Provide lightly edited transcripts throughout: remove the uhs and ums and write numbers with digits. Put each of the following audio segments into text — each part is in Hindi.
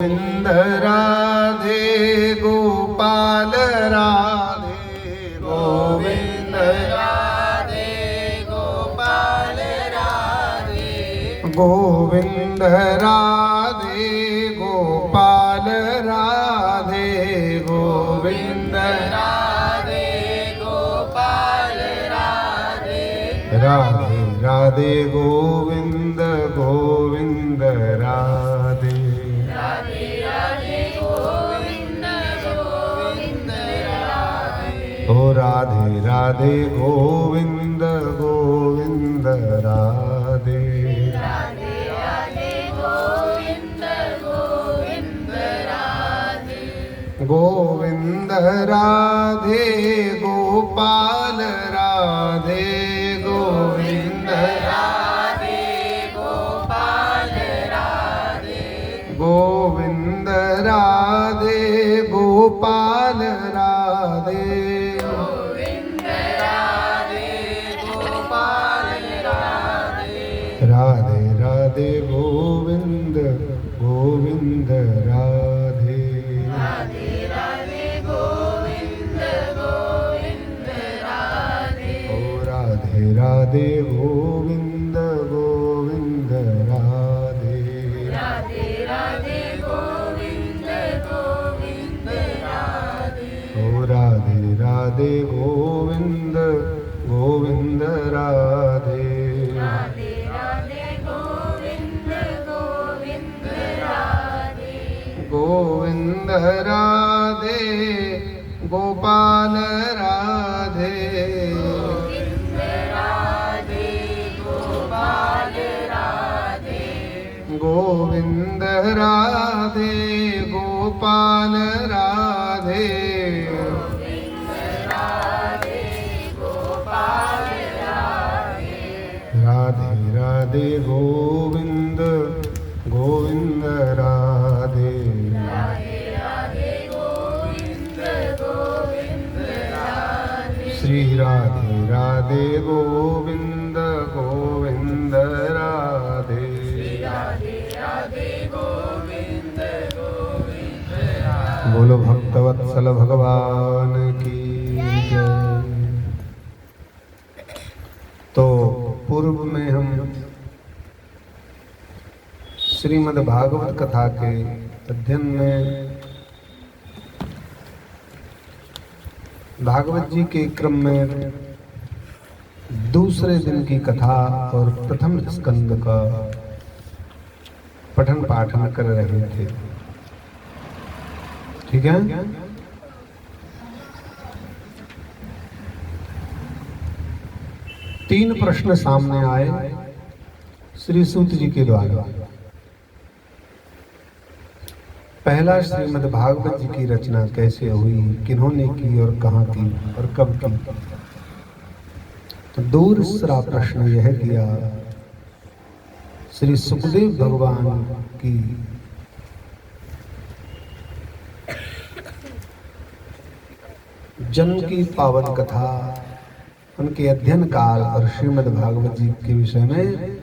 गोविंद राधे गोपाल राधे गोविंद राधे गोपाल राधे गोविंद राधे गोपाल राधे गोविंद राधे गोपाल राधे राधे राधे गोविंद गोविंद राधे ओ राधे राधे गोविंद गोविंद राधे राधे राधे गोविंद गोविंद राधे गोविंद राधे गोपाल राधे गोविंद राधे गोपाल राधे गोविंद राधे गोपाल राधे राधे राधे गोविंद गोविंद राधे राधे राधे गोविंद गोविंद राधे ओ राधे राधे गोविंद गोविंद राधे राधे राधे गोविंद गोविंद राधे ओ राधे राधे गोविंद गोविंद राधे राधे राधे गोविंद गोविंद राधे गोविंद राधे गोपाल राधे गोविंद राधे गोपाल राधे गोविंद राधे गोपाल राधे गोविंद राधे गोपाल राधे राधे राधे गोविंद गोविंद राधे राधे राधे गोविंद गोविंद राधे श्री राधे राधे गोविंद गोविंद राधे राधे राधे गोविंद गोविंद राधे बोलो भक्तवत्सल भगवान की जय। तो पूर्व में हम श्रीमद् भागवत कथा के अध्ययन में भागवत जी के क्रम में दूसरे दिन की कथा और प्रथम स्कंद का पठन पाठन कर रहे थे। ठीक है। तीन प्रश्न सामने आए श्री सूत जी के द्वारा। पहला, श्रीमद् भागवत जी की रचना कैसे हुई, किन्होंने की और कहाँ की और कब की। तो दूसरा प्रश्न यह किया श्री सुखदेव भगवान की जन्म की पावन कथा, उनके अध्ययन काल और श्रीमद् भागवत जी के विषय में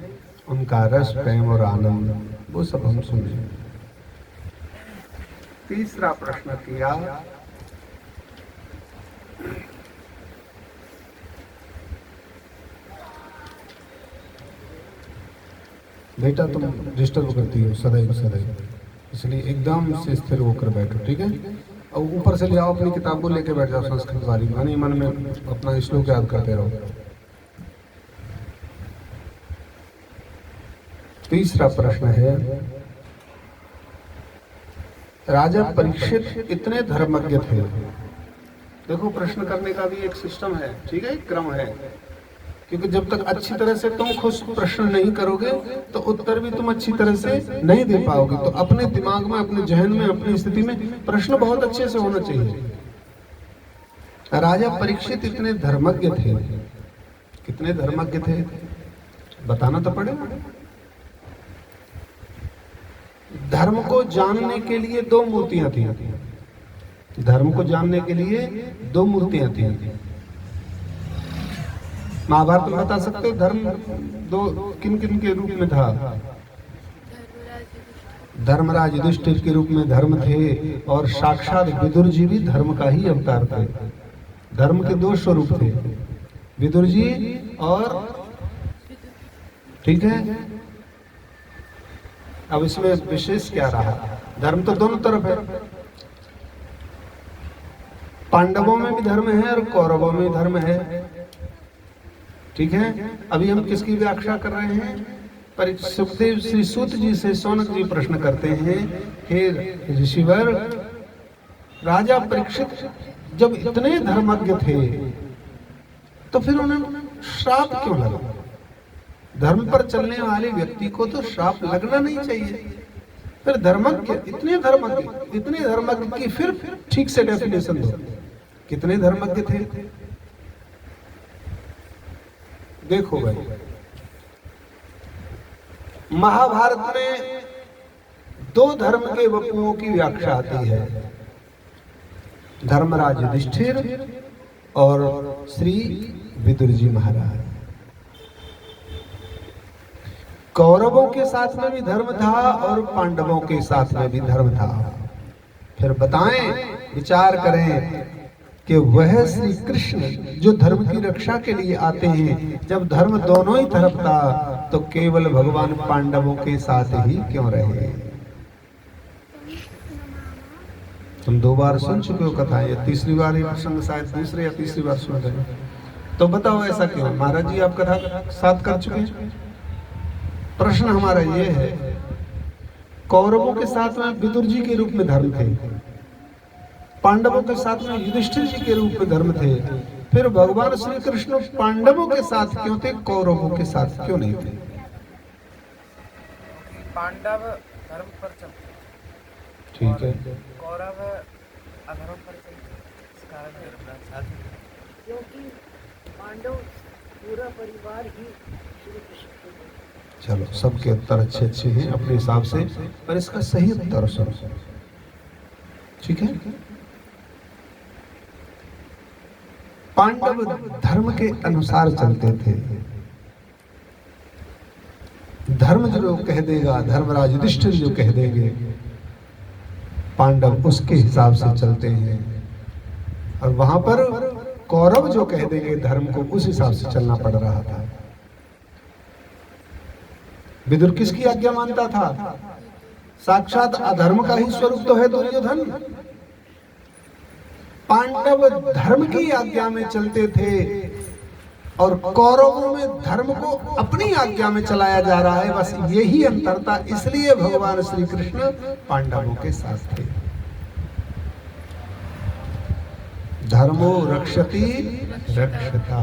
उनका रस, प्रेम और आनंद, वो सब हम सुने। तीसरा प्रश्न किया बेटा तुम डिस्टर्ब करती हो सदैव सदैव, इसलिए एकदम से स्थिर होकर बैठो। ठीक है। और ऊपर से ले आओ अपनी किताब को, लेके बैठ जाओ संस्कृत वाली, मन मन में अपना श्लोक याद करते रहो। तीसरा प्रश्न है, राजा परीक्षित इतने धर्मज्ञ थे। देखो, प्रश्न करने का भी एक सिस्टम है, ठीक है, एक क्रम है, क्योंकि जब तक अच्छी तरह से तुम खुद प्रश्न नहीं करोगे तो उत्तर भी तुम अच्छी तरह से नहीं दे पाओगे। तो अपने दिमाग में, अपने जहन में, अपनी स्थिति में प्रश्न बहुत अच्छे से होना चाहिए। राजा परीक्षित इतने धर्मज्ञ थे। कितने धर्मज्ञ थे बताना तो पड़ेगा। धर्म को जानने के लिए दो मूर्तियां थी। धर्म को जानने के लिए दो मूर्तियां थी। महाभारत में बता सकते हो धर्म दो किन किन के रूप में था? धर्मराज युधिष्ठिर के रूप में धर्म थे और साक्षात विदुर जी भी धर्म का ही अवतार थे। धर्म के दो स्वरूप थे, विदुर जी और, ठीक है। अब इसमें विशेष क्या रहा, धर्म तो दोनों तरफ है, पांडवों में भी धर्म है और कौरवों में धर्म है, ठीक है। अभी हम किसकी व्याख्या कर रहे हैं? पर सुखदेव श्री सूत जी से शौनक जी प्रश्न करते हैं, हे ऋषिवर, राजा परीक्षित जब इतने धर्मज्ञ थे तो फिर उन्हें श्राप क्यों लगा? धर्म पर चलने वाले व्यक्ति को तो श्राप लगना नहीं चाहिए। फिर धर्मज्ञ, इतने धर्मज्ञ की फिर ठीक से डेफिनेशन दो, कितने धर्मज्ञ थे? देखो भाई, महाभारत में दो धर्म के वपुओं की व्याख्या आती है, धर्मराज युधिष्ठिर और श्री विदुर जी महाराज। कौरवों के साथ में भी धर्म था और पांडवों के साथ में भी धर्म था। फिर बताएं, विचार करें कि वह श्री कृष्ण जो धर्म की रक्षा के लिए आते हैं, जब धर्म दोनों ही तरफ था तो केवल भगवान पांडवों के साथ ही क्यों रहे? तुम 2 बार सुन चुके हो कथा, ये तीसरी बार ये प्रसंग शायद दूसरे या तीसरी बार सुन रहे हो, तो बताओ ऐसा क्यों? महाराज जी आप कथा साथ कर चुके हैं। प्रश्न हमारा ये है, कौरवों के साथ में विदुर जी के रूप में धर्म थे, पांडवों के साथ में युधिष्ठिर जी के रूप में धर्म थे, फिर भगवान श्री कृष्ण पांडवों के साथ क्यों थे, कौरवों के साथ क्यों नहीं थे? पांडव धर्म पर चलते, ठीक है, कौरव अधर्म पर चलते, इस कारण धर्मराज साथ में, क्योंकि पांडव पूरा परिवार ही श्री कृष्ण के। चलो सबके उत्तर अच्छे अच्छे हैं अपने हिसाब से, पर इसका सही उत्तर सुनो, ठीक है। पांडव धर्म के अनुसार चलते थे, धर्म जो कह देगा, धर्मराज युधिष्ठिर जो कह देंगे, पांडव उसके हिसाब से चलते हैं, और वहां पर कौरव जो कह देंगे धर्म को, उस हिसाब से चलना पड़ रहा था। विदुर किसकी आज्ञा मानता था? साक्षात अधर्म का ही स्वरूप तो है दुर्योधन। पांडव धर्म की आज्ञा में चलते थे और कौरवों में धर्म को अपनी आज्ञा में चलाया जा रहा है, बस यही अंतर था। इसलिए भगवान श्री कृष्ण पांडवों के साथ थे। धर्मो रक्षति रक्षता,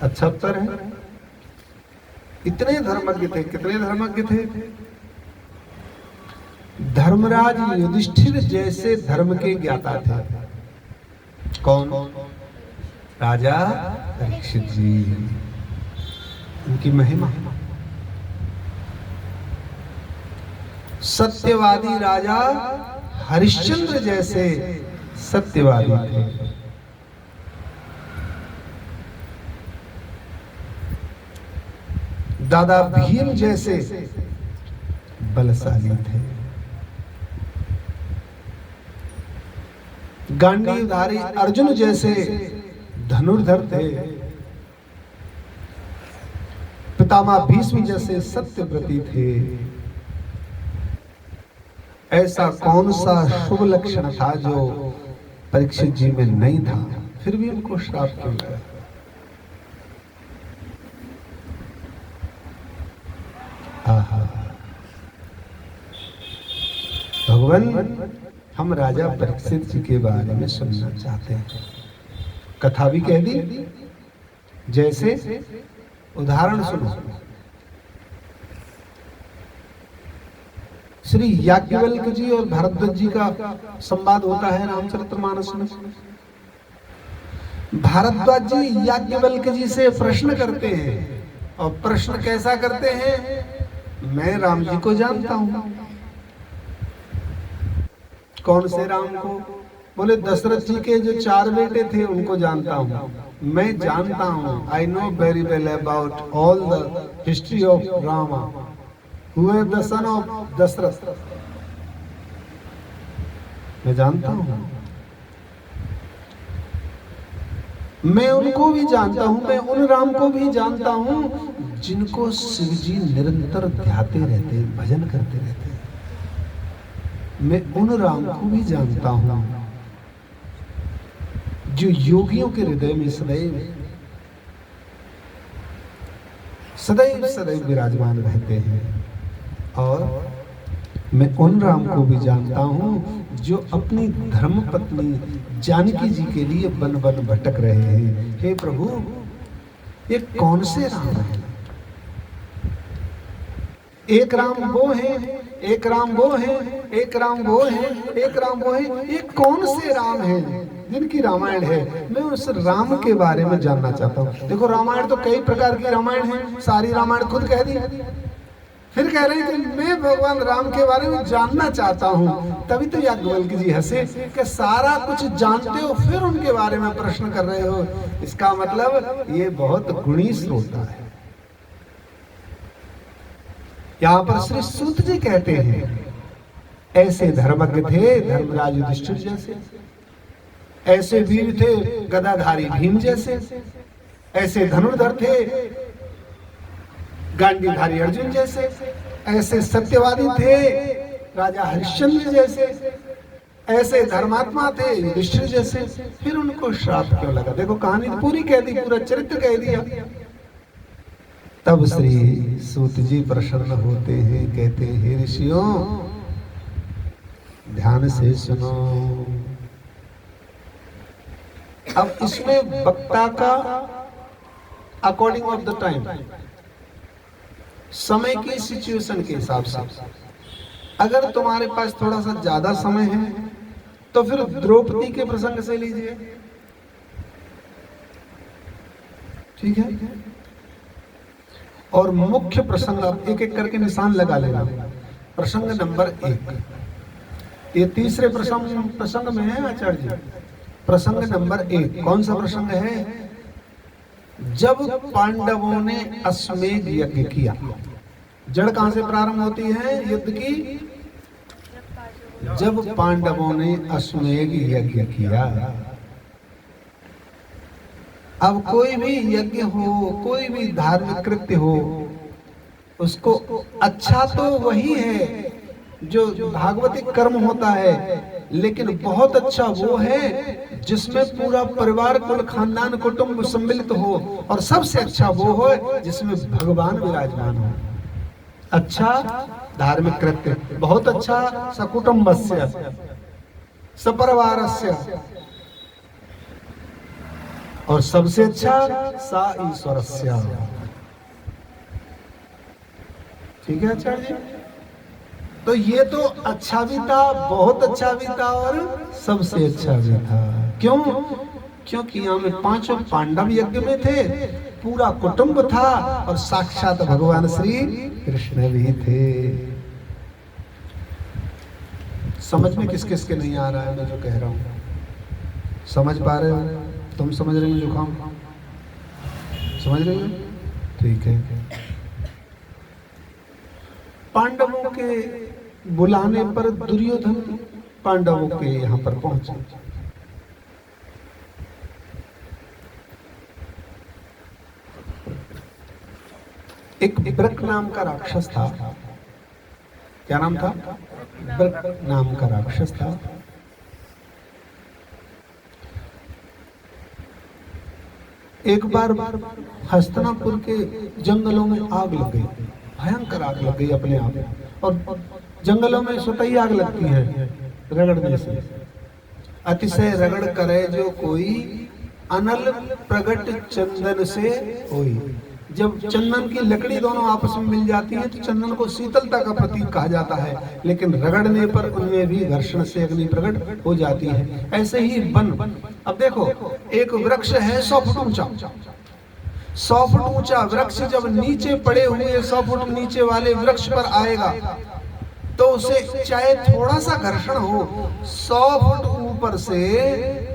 अच्छा उत्तर है। इतने धर्मज्ञ थे, कितने धर्मज्ञ थे? धर्मराज युधिष्ठिर जैसे धर्म के ज्ञाता थे। कौन? राजा परीक्षित जी, उनकी महिमा। सत्यवादी राजा हरिश्चंद्र जैसे सत्यवादी थे। दादा भीम जैसे बलशाली थे। गांडीवधारी अर्जुन जैसे धनुर्धर थे। पितामह भीष्म जैसे सत्यव्रती थे। ऐसा कौन सा शुभ लक्षण था जो परीक्षित जी में नहीं था? फिर भी उनको श्राप क्यों मिला? भगवान, हम राजा परीक्षित जी के बारे में सुनना चाहते हैं। कथा भी कह दी, जैसे उदाहरण सुनो। श्री याज्ञवल्क्य जी और भारद्वाज जी का संवाद होता है रामचरितमानस में। भारद्वाज जी याज्ञवल्क्य जी से प्रश्न करते हैं, और प्रश्न कैसा करते हैं? मैं राम जी को जानता हूं। कौन से राम को? बोले दशरथ जी के जो 4 बेटे थे उनको जानता हूं। मैं जानता हूं, I know very well about all the history of Rama हुए द सन ऑफ दशरथ, मैं जानता हूं, मैं उनको भी जानता हूं, मैं उन राम को भी जानता हूं जिनको शिव जी निरंतर ध्याते रहते, भजन करते रहते। मैं उन राम को भी जानता हूं जो योगियों के हृदय में सदैव सदैव सदैव विराजमान रहते हैं। और मैं उन राम को भी जानता हूं जो अपनी धर्म पत्नी जानकी जी के लिए वन वन भटक रहे हैं। हे प्रभु, ये कौन से राम हैं? एक राम वो है, एक राम वो है, एक राम वो है, एक राम वो है। ये कौन से राम हैं जिनकी रामायण है? मैं उस राम के बारे में जानना चाहता हूँ। देखो, रामायण तो कई प्रकार की रामायण है, सारी रामायण खुद कह दी, फिर कह रहे हैं कि मैं भगवान राम के बारे में जानना चाहता हूँ। तभी तो याज्ञवल्क्य जी हंसे कि सारा कुछ जानते हो फिर उनके बारे में प्रश्न कर रहे हो। इसका मतलब ये बहुत गुणी श्रोता है। यहाँ पर श्री सूत जी कहते हैं, ऐसे धर्मज्ञ थे धर्मराज युधिष्ठिर जैसे, ऐसे वीर थे गदाधारी भीम जैसे, ऐसे धनुर्धर थे गांडीधारी अर्जुन जैसे, ऐसे सत्यवादी थे राजा हरिश्चंद्र जैसे, ऐसे धर्मात्मा थे युधिष्ठिर जैसे। फिर उनको श्राप क्यों लगा? देखो, कहानी पूरी कह दी, पूरा चरित्र कह दिया। तब श्री सूत जी प्रसन्न होते हैं, कहते हैं, हे ऋषियों ध्यान से सुनो। अब इसमें वक्ता का अकॉर्डिंग ऑफ द टाइम, समय की सिचुएशन के हिसाब से, अगर तुम्हारे पास थोड़ा सा ज्यादा समय है तो फिर द्रौपदी के प्रसंग से लीजिए, ठीक है? और मुख्य प्रसंग आप एक एक करके निशान लगा लेना। प्रसंग नंबर 1, ये तीसरे प्रसंग में है आचार्य जी। प्रसंग नंबर 1 कौन सा प्रसंग है? जब पांडवों ने अश्वमेध यज्ञ किया। जड़ कहां से प्रारंभ होती है युद्ध की? जब पांडवों ने अश्वमेध यज्ञ किया। अब कोई भी यज्ञ हो, कोई भी धार्मिक कृत्य हो, उसको अच्छा तो वही है जो भागवतिक कर्म होता है, लेकिन बहुत अच्छा वो है जिसमें पूरा परिवार, कुल खानदान, कुटुंब सम्मिलित हो, और सबसे अच्छा वो हो जिसमें भगवान विराजमान हो। अच्छा धार्मिक कृत्य, बहुत अच्छा सकुटुंबस्य सपरिवारस्य, और सबसे अच्छा सा ईश्वरस्य। ठीक है आचार्य जी? तो ये तो अच्छा भी था, बहुत अच्छा भी था, और सबसे अच्छा भी था। क्यों? क्योंकि यहाँ में 5 पांडव यज्ञ में थे, पूरा कुटुंब था, और साक्षात भगवान श्री कृष्ण भी थे। समझ में किस किस के नहीं आ रहा है मैं जो कह रहा हूं? समझ पा रहे हो? तुम समझ रहे हो? जुकाम समझ रहे हो? ठीक है। पांडवों के बुलाने पर दुर्योधन पांडवों के यहाँ पर पहुंचे। एक ब्रक नाम का राक्षस था। क्या नाम था? ब्रक नाम का राक्षस था। एक बार हस्तिनापुर के जंगलों में आग लग गई, भयंकर आग लग गई अपने आप। और जंगलों में स्वतः ही आग लगती है रगड़ने से। अतिशय रगड़ करे जो कोई, अनल प्रगट चंदन से होई। जब चंदन की लकड़ी दोनों आपस में मिल जाती है तो चंदन को शीतलता का प्रतीक कहा जाता है, लेकिन रगड़ने पर उनमें भी घर्षण से अग्नि प्रकट हो जाती है। ऐसे ही वन। अब देखो, एक वृक्ष है 100 फुट ऊंचा, 100 फुट ऊंचा वृक्ष जब नीचे पड़े हुए 100 फुट नीचे वाले वृक्ष पर आएगा तो उसे चाहे थोड़ा सा घर्षण हो, 100 फुट ऊपर से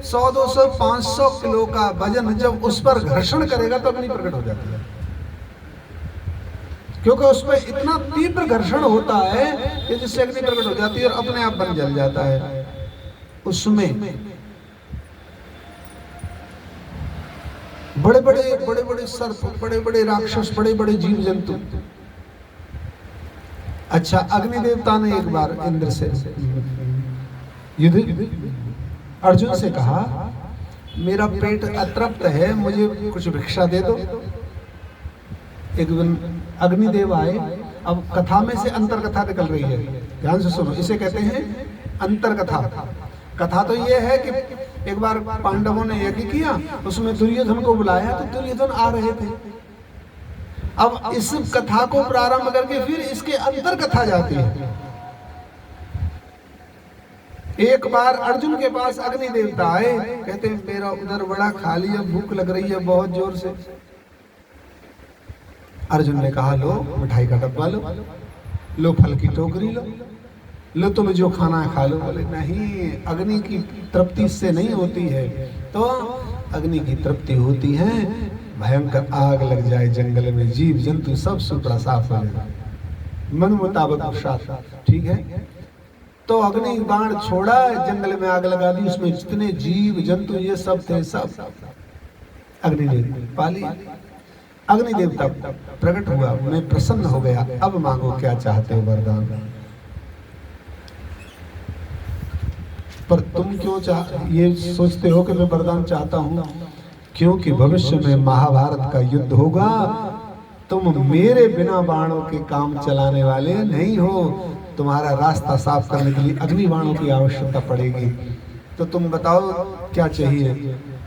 100, 200, 500 किलो का वजन जब उस पर घर्षण करेगा तो अग्नि प्रकट हो जाती है। क्योंकि उसमें इतना तीव्र घर्षण होता है कि जिससे अग्नि प्रकट हो जाती है और अपने आप बन जल जाता है। उसमें बड़े बड़े सर्प, बड़े बड़े राक्षस, बड़े बड़े जीव जंतु। अच्छा, अग्नि देवता ने एक बार इंद्र से युद्ध अर्जुन से कहा, मेरा पेट अतृप्त है, मुझे कुछ भिक्षा दे दो। एक दिन अग्निदेव आए। अब कथा में से अंतर कथा निकल रही है, ध्यान से सुनो। इसे कहते हैं अंतर कथा। कथा तो ये है कि एक बार पांडवों ने यज्ञ किया, उसमें दुर्योधन को बुलाया तो दुर्योधन आ रहे थे। अब इस कथा को प्रारंभ करके फिर इसके अंतर कथा जाती है। एक बार अर्जुन के पास अग्नि देवता आए, कहते हैं मेरा उधर बड़ा खाली है, भूख लग रही है बहुत जोर से। अर्जुन ने कहा, लो मिठाई का डब्बा लो फल की टोकरी लो तुम्हें जो खाना है खा लो। बोले नहीं, अग्नि की तृप्ति से नहीं होती है। तो अग्नि की तृप्ति होती है, भयंकर आग लग जाए जंगल में, जीव जंतु सब सुपड़ा साफ हो जाए, मन मुताबिक पुरुषार्थ। ठीक है, तो अग्नि बाण छोड़ा, जंगल में आग लगा दी, उसमें जितने जीव जंतु ये सब थे, सब अग्निदेव पाली। अग्नि देवता प्रकट हुआ, मैं प्रसन्न हो गया, अब मांगो क्या चाहते हो वरदान। पर तुम क्यों ये सोचते हो कि मैं वरदान चाहता हूँ? क्योंकि भविष्य में महाभारत का युद्ध होगा, तुम मेरे बिना बाणों के काम चलाने वाले नहीं हो। तुम्हारा रास्ता साफ करने के लिए अग्नि बाणों की आवश्यकता पड़ेगी। तो तुम बताओ क्या चाहिए?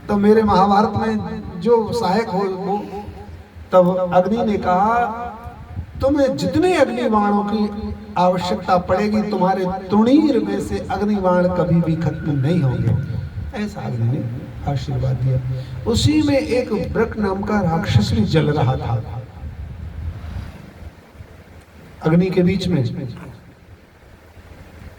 तो मेरे महाभारत में जो सहायक हो। तब अग्नि ने कहा, तुम्हें जितने अग्नि बाणों की आवश्यकता पड़ेगी, तुम्हारे तुणीर में से अग्नि बाण कभी भी खत्म नहीं होंगे। ऐसा अग्नि ने आशीर्वाद दिया। उसी में एक वृक नाम का राक्षस भी जल रहा था अग्नि के बीच में।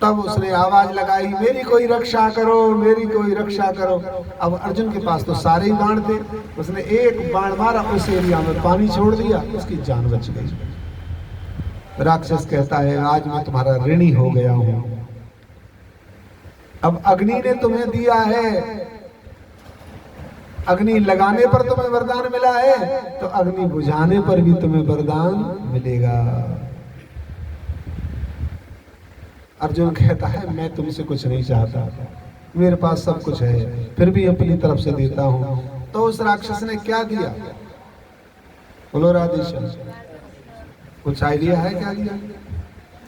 तब उसने आवाज लगाई, मेरी कोई रक्षा करो, मेरी कोई रक्षा करो। अब अर्जुन के पास तो सारे ही बाण थे, उसने एक बाण मारा, उस एरिया में पानी छोड़ दिया, उसकी जान बच गई। राक्षस कहता है, आज मैं तुम्हारा ऋणी हो गया हूं। अब अग्नि ने तुम्हें दिया है, अग्नि लगाने पर तुम्हें वरदान मिला है, तो अग्नि बुझाने पर भी तुम्हें वरदान मिलेगा। अर्जुन कहता है, मैं तुमसे कुछ नहीं चाहता, मेरे पास सब कुछ है, फिर भी अपनी तरफ से देता हूं। तो उस राक्षस ने क्या दिया? बोलो राधेश्याम, कुछ आइडिया है क्या दिया?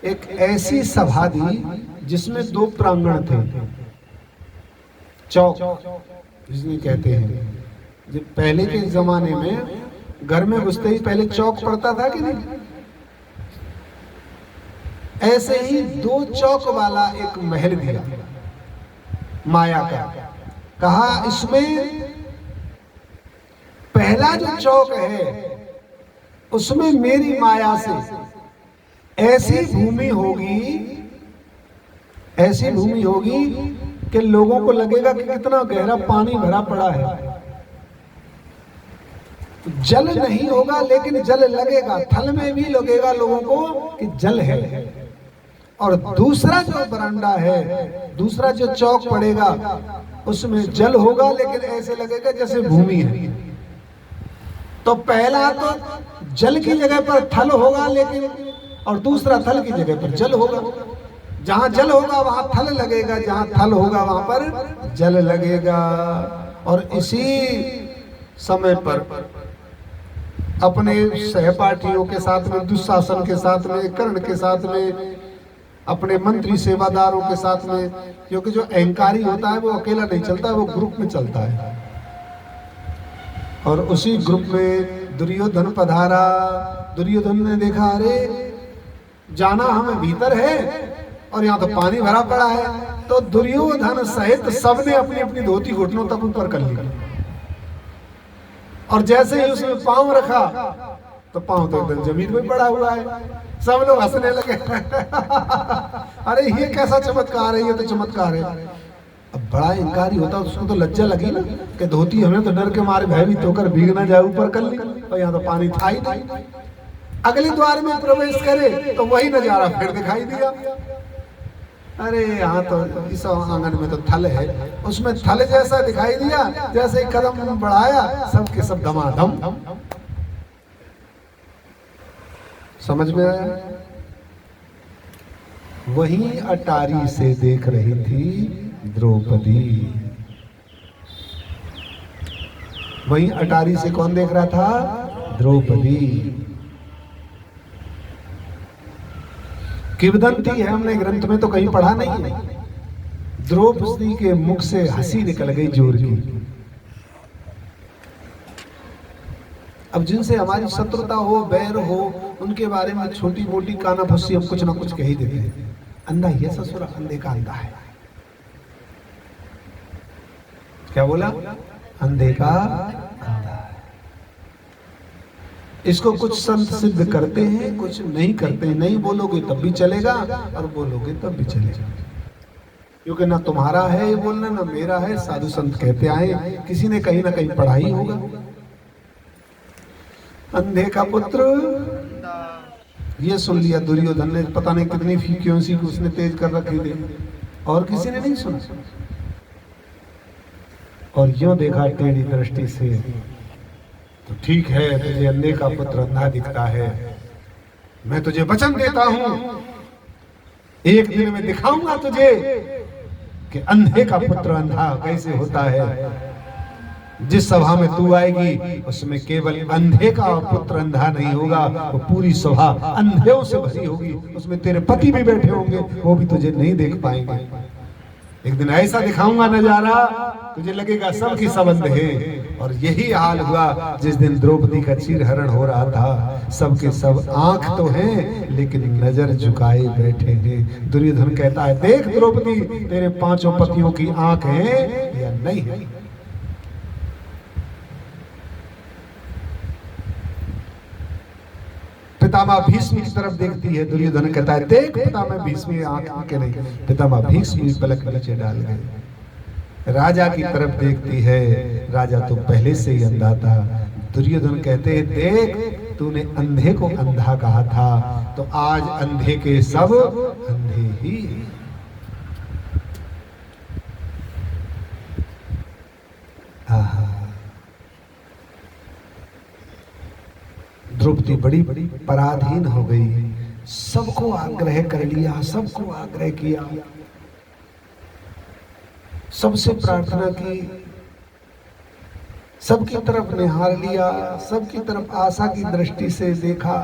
एक ऐसी सभा दी जिसमें 2 प्रांगण थे, चौक जिसमें कहते हैं। जब पहले के जमाने में घर में घुसते ही पहले चौक पड़ता था कि नहीं, ऐसे ही 2 चौक वाला एक महल दिया माया का। कहा, इसमें पहला जो चौक है उसमें मेरी माया से ऐसी भूमि होगी कि लोगों को लगेगा कि कितना गहरा पानी भरा पड़ा है। जल नहीं होगा लेकिन जल लगेगा, थल में भी लगेगा लोगों को कि जल है। और दूसरा जो बरांडा है, दूसरा जो चौक पड़ेगा, उसमें जल होगा लेकिन ऐसे लगेगा जैसे भूमि है। तो पहला तो जल की जगह पर थल होगा, लेकिन और दूसरा थल की जगह पर जल होगा। जहां जल होगा वहां थल लगेगा, जहां थल होगा वहां पर जल लगेगा। और इसी समय पर अपने सहपाठियों के साथ में, दुशासन के साथ में, कर्ण के साथ में, अपने मंत्री सेवादारों के साथ में, क्योंकि जो अहंकारी होता है वो अकेला नहीं चलता, वो ग्रुप में चलता है। और उसी ग्रुप में दुर्योधन पधारा। दुर्योधन ने देखा, अरे जाना हमें भीतर है और यहाँ तो पानी भरा पड़ा है। तो दुर्योधन सहित सबने अपनी अपनी धोती घुटनों तक ऊपर कर ली। और जैसे ही उसने पांव रखा तो पांव तो एकदम जमीन में पड़ा हुआ है। सब लोग हंसने लगे। अरे ये कैसा चमत्कार है, ये तो चमत्कार है। अब बड़ा इनकारी होता है, उसको तो लज्जा लगी ना कि धोती हमें तो डर के मारे भयभीत होकर भीग ना जाए ऊपर कर ली, और यहाँ तो पानी था ही नहीं। अगले द्वार में प्रवेश करे तो वही नजारा फिर दिखाई दिया। अरे यहाँ तो इस आंगन में तो थल है, उसमें थल जैसा दिखाई दिया, जैसे ही कदम बढ़ाया सब के सब धमाधम। समझ में आया? वही अटारी से देख रही थी द्रौपदी। वही अटारी से कौन देख रहा था? द्रौपदी। किंवदंती है, हमने ग्रंथ में तो कहीं पढ़ा नहीं है। द्रौपदी के मुख से हंसी निकल गई जोर की। अब जिनसे हमारी शत्रुता हो, बैर हो, उनके बारे में छोटी मोटी काना फुस्सी हम कुछ ना कुछ कह ही देते हैं। अंधा ही है ससुरा, अंधे का अंधा है। क्या बोला? अंधे का अंधा है। इसको कुछ संत सिद्ध करते हैं, कुछ नहीं करते हैं। नहीं बोलोगे तब भी चलेगा और बोलोगे तब भी चलेगा, क्योंकि ना तुम्हारा है ये बोलना, ना मेरा है। साधु संत कहते आए, किसी ने कहीं ना कहीं पढ़ा ही होगा। अंधे का पुत्र, ये सुन लिया दुर्योधन ने, पता नहीं कितनी फ्रीक्वेंसी को उसने तेज कर रखी थी, और किसी ने नहीं सुना। और यूं देखा टेढ़ी दृष्टि से, तो ठीक है, तुझे अंधे का पुत्र अंधा दिखता है, मैं तुझे वचन देता हूं, एक दिन में दिखाऊंगा तुझे कि अंधे का पुत्र अंधा कैसे होता है। जिस सभा में तू आएगी उसमें केवल अंधे का पुत्र अंधा नहीं होगा, वो पूरी सभा अंधेों से भरी होगी। उसमें तेरे पति भी बैठे होंगे, वो भी तुझे नहीं देख पाएंगे। एक दिन ऐसा दिखाऊंगा नजारा, तुझे लगेगा सब की सब अंधे हैं। और यही हाल हुआ जिस दिन द्रौपदी का चीरहरण हो रहा था। सबके सब आंख तो हैं लेकिन नजर झुकाए बैठे हैं। दुर्योधन कहता है, देख द्रौपदी, तेरे पांचों पतियों की आंख है या नहीं है। पितामह भीष्म की तरफ देखती है, दुर्योधन कहता है, देख पितामह भीष्म आंख के नहीं। पितामह भीष्म पलक नीचे डाल गए। राजा की तरफ देखती है, राजा तो पहले से ही अंधा था। दुर्योधन कहते हैं, देख तूने अंधे को अंधा कहा था, तो आज अंधे के सब अंधे ही। आहा, द्रौपदी बड़ी बड़ी पराधीन हो गई। सबको आग्रह कर लिया, सबको आग्रह किया, सबसे प्रार्थना की, सबकी तरफ निहार लिया, सबकी तरफ आशा की दृष्टि से देखा,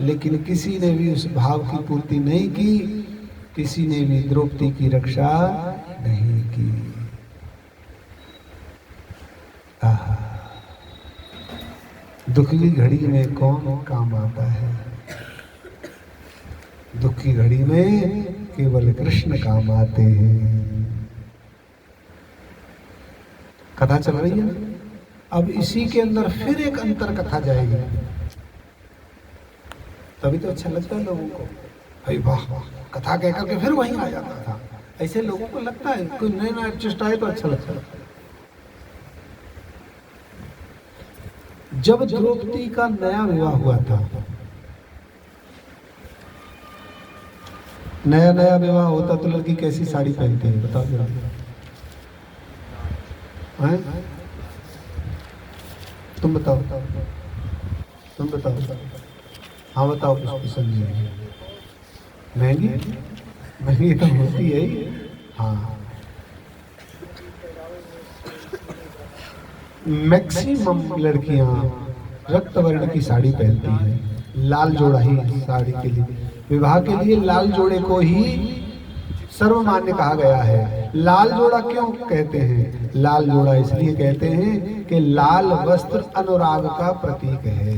लेकिन किसी ने भी उस भाव की पूर्ति नहीं की, किसी ने भी द्रौपदी की रक्षा नहीं की। आहा, दुख की घड़ी में कौन काम आता है? दुख की घड़ी में केवल कृष्ण काम आते हैं। कथा चल रही है। अब इसी के अंदर फिर एक अंतर कथा जाएगी, तभी तो अच्छा लगता है लोगों को। भाई वाह, कथा कह करके फिर वहीं आ जाता था। ऐसे लोगों को लगता है कोई नया एडजस्ट आए तो अच्छा लगता है। जब द्रौपदी का नया विवाह हुआ था, नया नया विवाह होता तो लड़की कैसी साड़ी पहनती है बताओ जरा। तुम बताओ, तुम बताओ। हाँ बताओ, कुछ पसंद है? महंगी महंगी तो होती है। हाँ, मैक्सिमम लड़कियां रक्त वर्ण की साड़ी पहनती हैं। लाल जोड़ा ही साड़ी के लिए, विवाह के लिए लाल जोड़े को ही सर्वमान्य कहा गया है। लाल जोड़ा क्यों कहते हैं? लाल जोड़ा इसलिए कहते हैं कि लाल वस्त्र अनुराग का प्रतीक है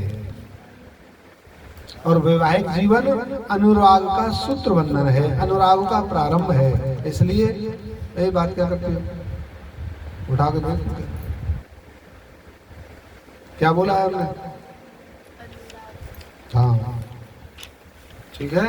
और वैवाहिक जीवन अनुराग का सूत्र बंधन है, अनुराग का प्रारंभ है। इसलिए यही बात क्या करते हो, उठा के देखो क्या बोला है हमने। हाँ ठीक है।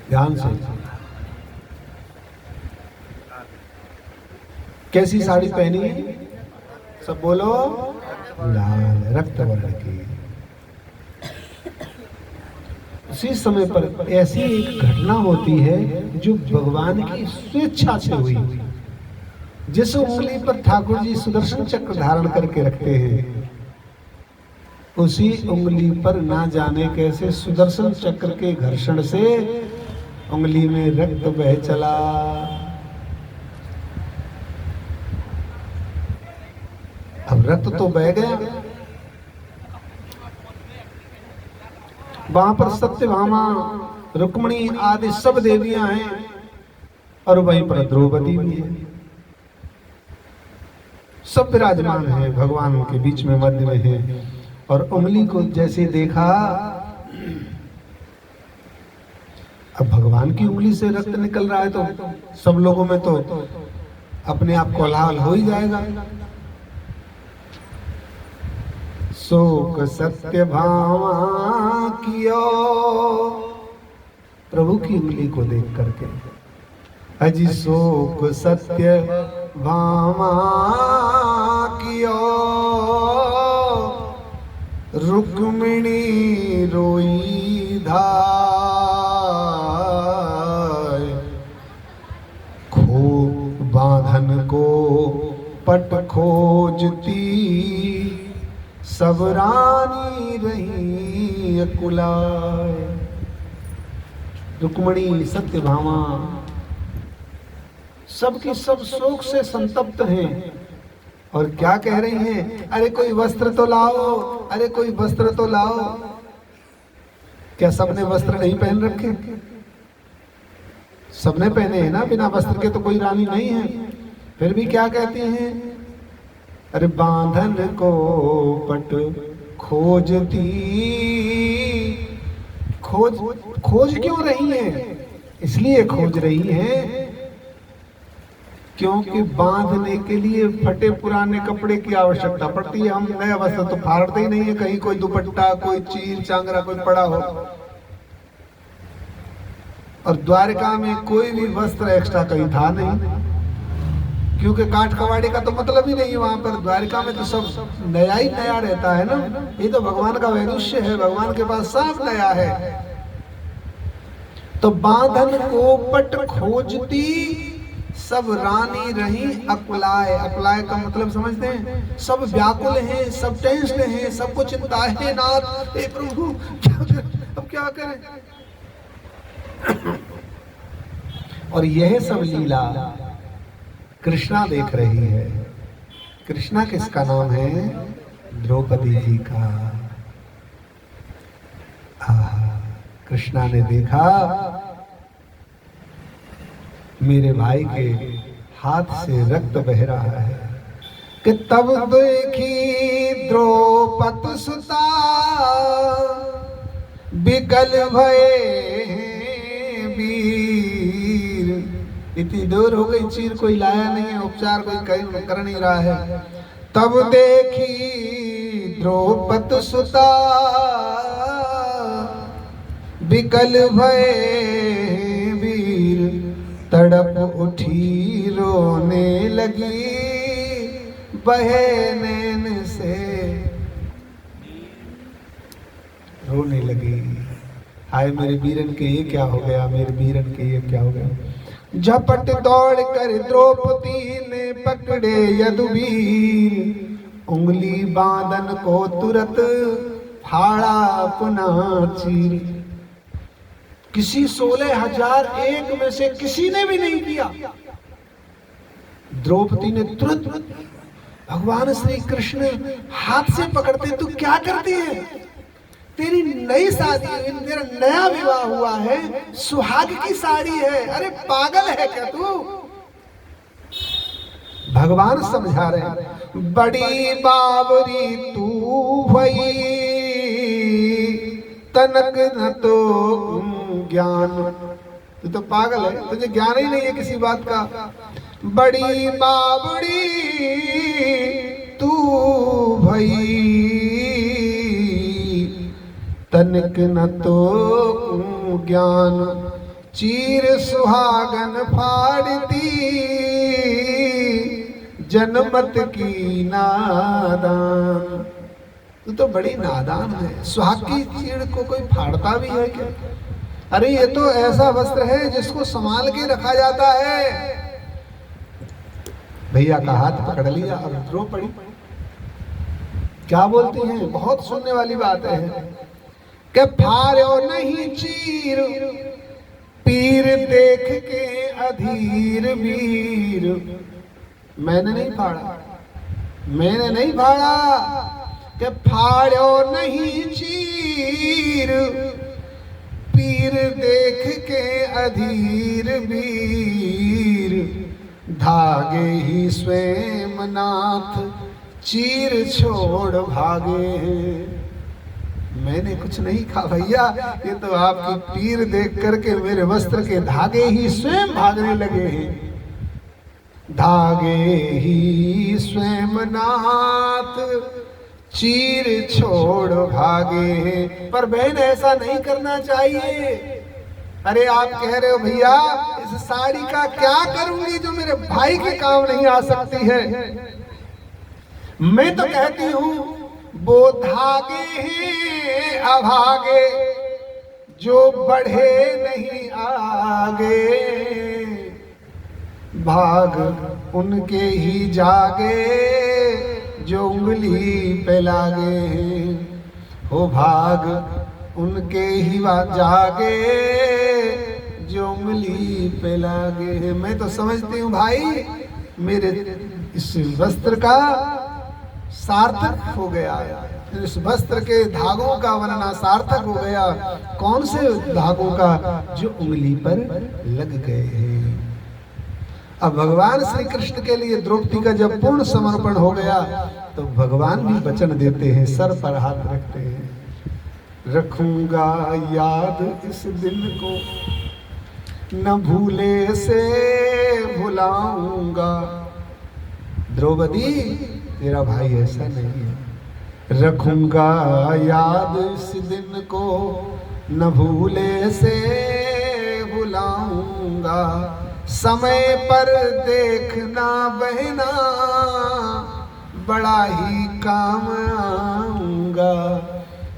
ध्यान से। कैसी साड़ी पहनी है? सब बोलो। लाल रक्त वर्ण की। उसी समय पर ऐसी एक घटना होती है जो भगवान की स्वेच्छा से हुई। जिस उंगली पर ठाकुर जी सुदर्शन चक्र धारण करके रखते हैं, उसी उंगली पर ना जाने कैसे सुदर्शन चक्र के घर्षण से उंगली में रक्त बह चला। अब रक्त तो बह गया। वहां पर सत्यभामा, रुक्मिणी आदि सब देवियां हैं और वहीं पर द्रौपदी भी है। सब विराजमान है, भगवान उनके बीच में मध्य में है। और उंगली को जैसे देखा, अब भगवान की उंगली से रक्त निकल रहा है तो सब लोगों में तो अपने आप कोलाहल हो ही जाएगा। शोक सत्यभामा कियो, प्रभु की उंगली को देख करके अजी शोक सत्यभामा कियो, रुक्मिणी रोई धाय, खो बांधन को पट खोजती, सब रानी रही अकुलाय। रुक्मिणी, सत्यभामा सबकी सब शोक से संतप्त हैं और क्या कह रही हैं? अरे कोई वस्त्र तो लाओ, अरे कोई वस्त्र तो लाओ। क्या सबने वस्त्र नहीं पहन रखे? सबने पहने हैं ना, बिना वस्त्र के तो कोई रानी नहीं है। फिर भी क्या कहती हैं? अरे बांधन को पट खोजती, खोज क्यों रही है? इसलिए खोज रही है क्योंकि बांधने के लिए फटे पुराने कपड़े की आवश्यकता पड़ती है। हम नया वस्त्र तो फाड़ते ही नहीं है, कहीं कोई दुपट्टा, कोई चीर चांगरा कोई पड़ा हो। और द्वारका में कोई भी वस्त्र एक्स्ट्रा कहीं था नहीं, क्योंकि काठ कवाड़े का तो मतलब ही नहीं है वहां पर। द्वारका में तो सब नया ही नया रहता है ना। ये तो भगवान का वैदुष्य है, भगवान के पास सब नया है। तो बांधन को पट खोजती, सब रानी रही अकुलाय। अकुलाय का मतलब समझते हैं? सब व्याकुल हैं, सब टेंस्ड हैं, सबको चिंता है। नाथ, हे प्रभु, क्या करें, अब क्या करें? और यह सब लीला कृष्णा देख रही है। कृष्णा किसका नाम है? द्रौपदी जी का। कृष्णा ने देखा मेरे भाई के हाथ से रक्त बह रहा है कि तब देखी द्रौपद सुता, बिकल भये वीर। इतनी दूर हो गई, चीर कोई लाया नहीं है, उपचार कोई कर नहीं रहा है। तब देखी द्रौपद सुता, बिकल भये वीर। तड़प उठी रोने लगी, बहे नैन से रोने लगी। हाय मेरे वीरन के ये क्या हो गया, मेरे वीरन के ये क्या हो गया। झपट दौड़ कर द्रौपदी ने पकड़े यदुवीर, उंगली बांधन को तुरंत फाड़ा अपना चीर। किसी 16,001 में से किसी ने भी नहीं किया। द्रौपदी ने तुरंत भगवान श्री कृष्ण हाथ से पकड़ते, तू क्या करती है? तेरी नई शादी हुई, तेरा नया विवाह हुआ है, सुहाग की साड़ी है, अरे पागल है क्या तू? भगवान समझा रहे, बड़ी बावरी तू भई, तनक न तो ज्ञान। तू तो पागल है, तुझे ज्ञान ही नहीं है किसी बात का। बड़ी बावड़ी तू भई, तनिक न तो ज्ञान। चीर सुहागन फाड़ती जनमत की नादान। तू तो बड़ी नादान है, सुहाग की चीड़ को कोई फाड़ता भी है क्या? अरे ये तो ऐसा वस्त्र है जिसको संभाल के रखा जाता है। भैया का हाथ पकड़ लिया, अब रो पड़ी। क्या बोलती हैं, बहुत सुनने वाली बात है कि फाड़ो नहीं चीर पीर देख के अधीर वीर। मैंने नहीं फाड़ा, मैंने नहीं फाड़ा कि फाड़ो नहीं चीर पीर देख के अधीर वीर। धागे ही स्वयं नाथ चीर छोड़ भागे हैं। मैंने कुछ नहीं कहा भैया, ये तो आपकी पीर देख करके मेरे वस्त्र के धागे ही स्वयं भागने लगे हैं। धागे ही स्वयं नाथ चीर छोड़ भागे हैं। पर बहन ऐसा नहीं करना चाहिए। अरे आप कह रहे हो भैया इस साड़ी का क्या करूंगी जो मेरे भाई के काम नहीं आ सकती है। मैं तो कहती हूं वो धागे हैं अभागे जो बढ़े नहीं आगे। भाग उनके ही जागे जो उंगली पे लागे। हो भाग उनके ही जागे जो उंगली पे लागे। मैं तो समझती हूँ भाई मेरे इस वस्त्र का सार्थक हो गया, इस वस्त्र के धागों का बनना सार्थक हो गया। कौन से धागों का? जो उंगली पर लग गए हैं। अब भगवान श्री कृष्ण के लिए द्रौपदी का जब पूर्ण समर्पण हो गया तो भगवान भी वचन देते हैं, सर पर हाथ रखते हैं, रखूंगा याद इस दिन को न भूले से भुलाऊंगा। द्रौपदी तेरा भाई ऐसा नहीं है। रखूंगा याद इस दिन को न भूले से भुलाऊंगा। समय पर देखना बहना बड़ा ही काम आऊंगा।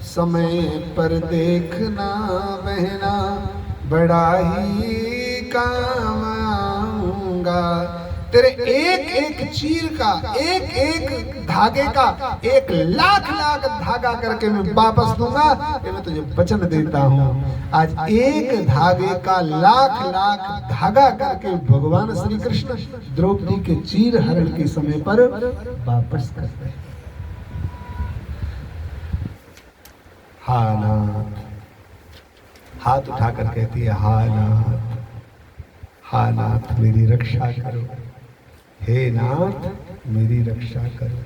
समय पर देखना बहना बड़ा ही काम आऊंगा। तेरे एक एक चीर का, एक एक धागे का 1,00,000 धागा करके मैं वापस दूंगा। ये मैं तुझे वचन देता हूँ। आज एक धागे का 1,00,000 धागा करके भगवान श्री कृष्ण द्रौपदी के चीर हरण के समय पर वापस कर रहे। हा नाथ, हाथ उठाकर कहती है हा नाथ, हा नाथ मेरी रक्षा करो, हे नाथ मेरी रक्षा करो।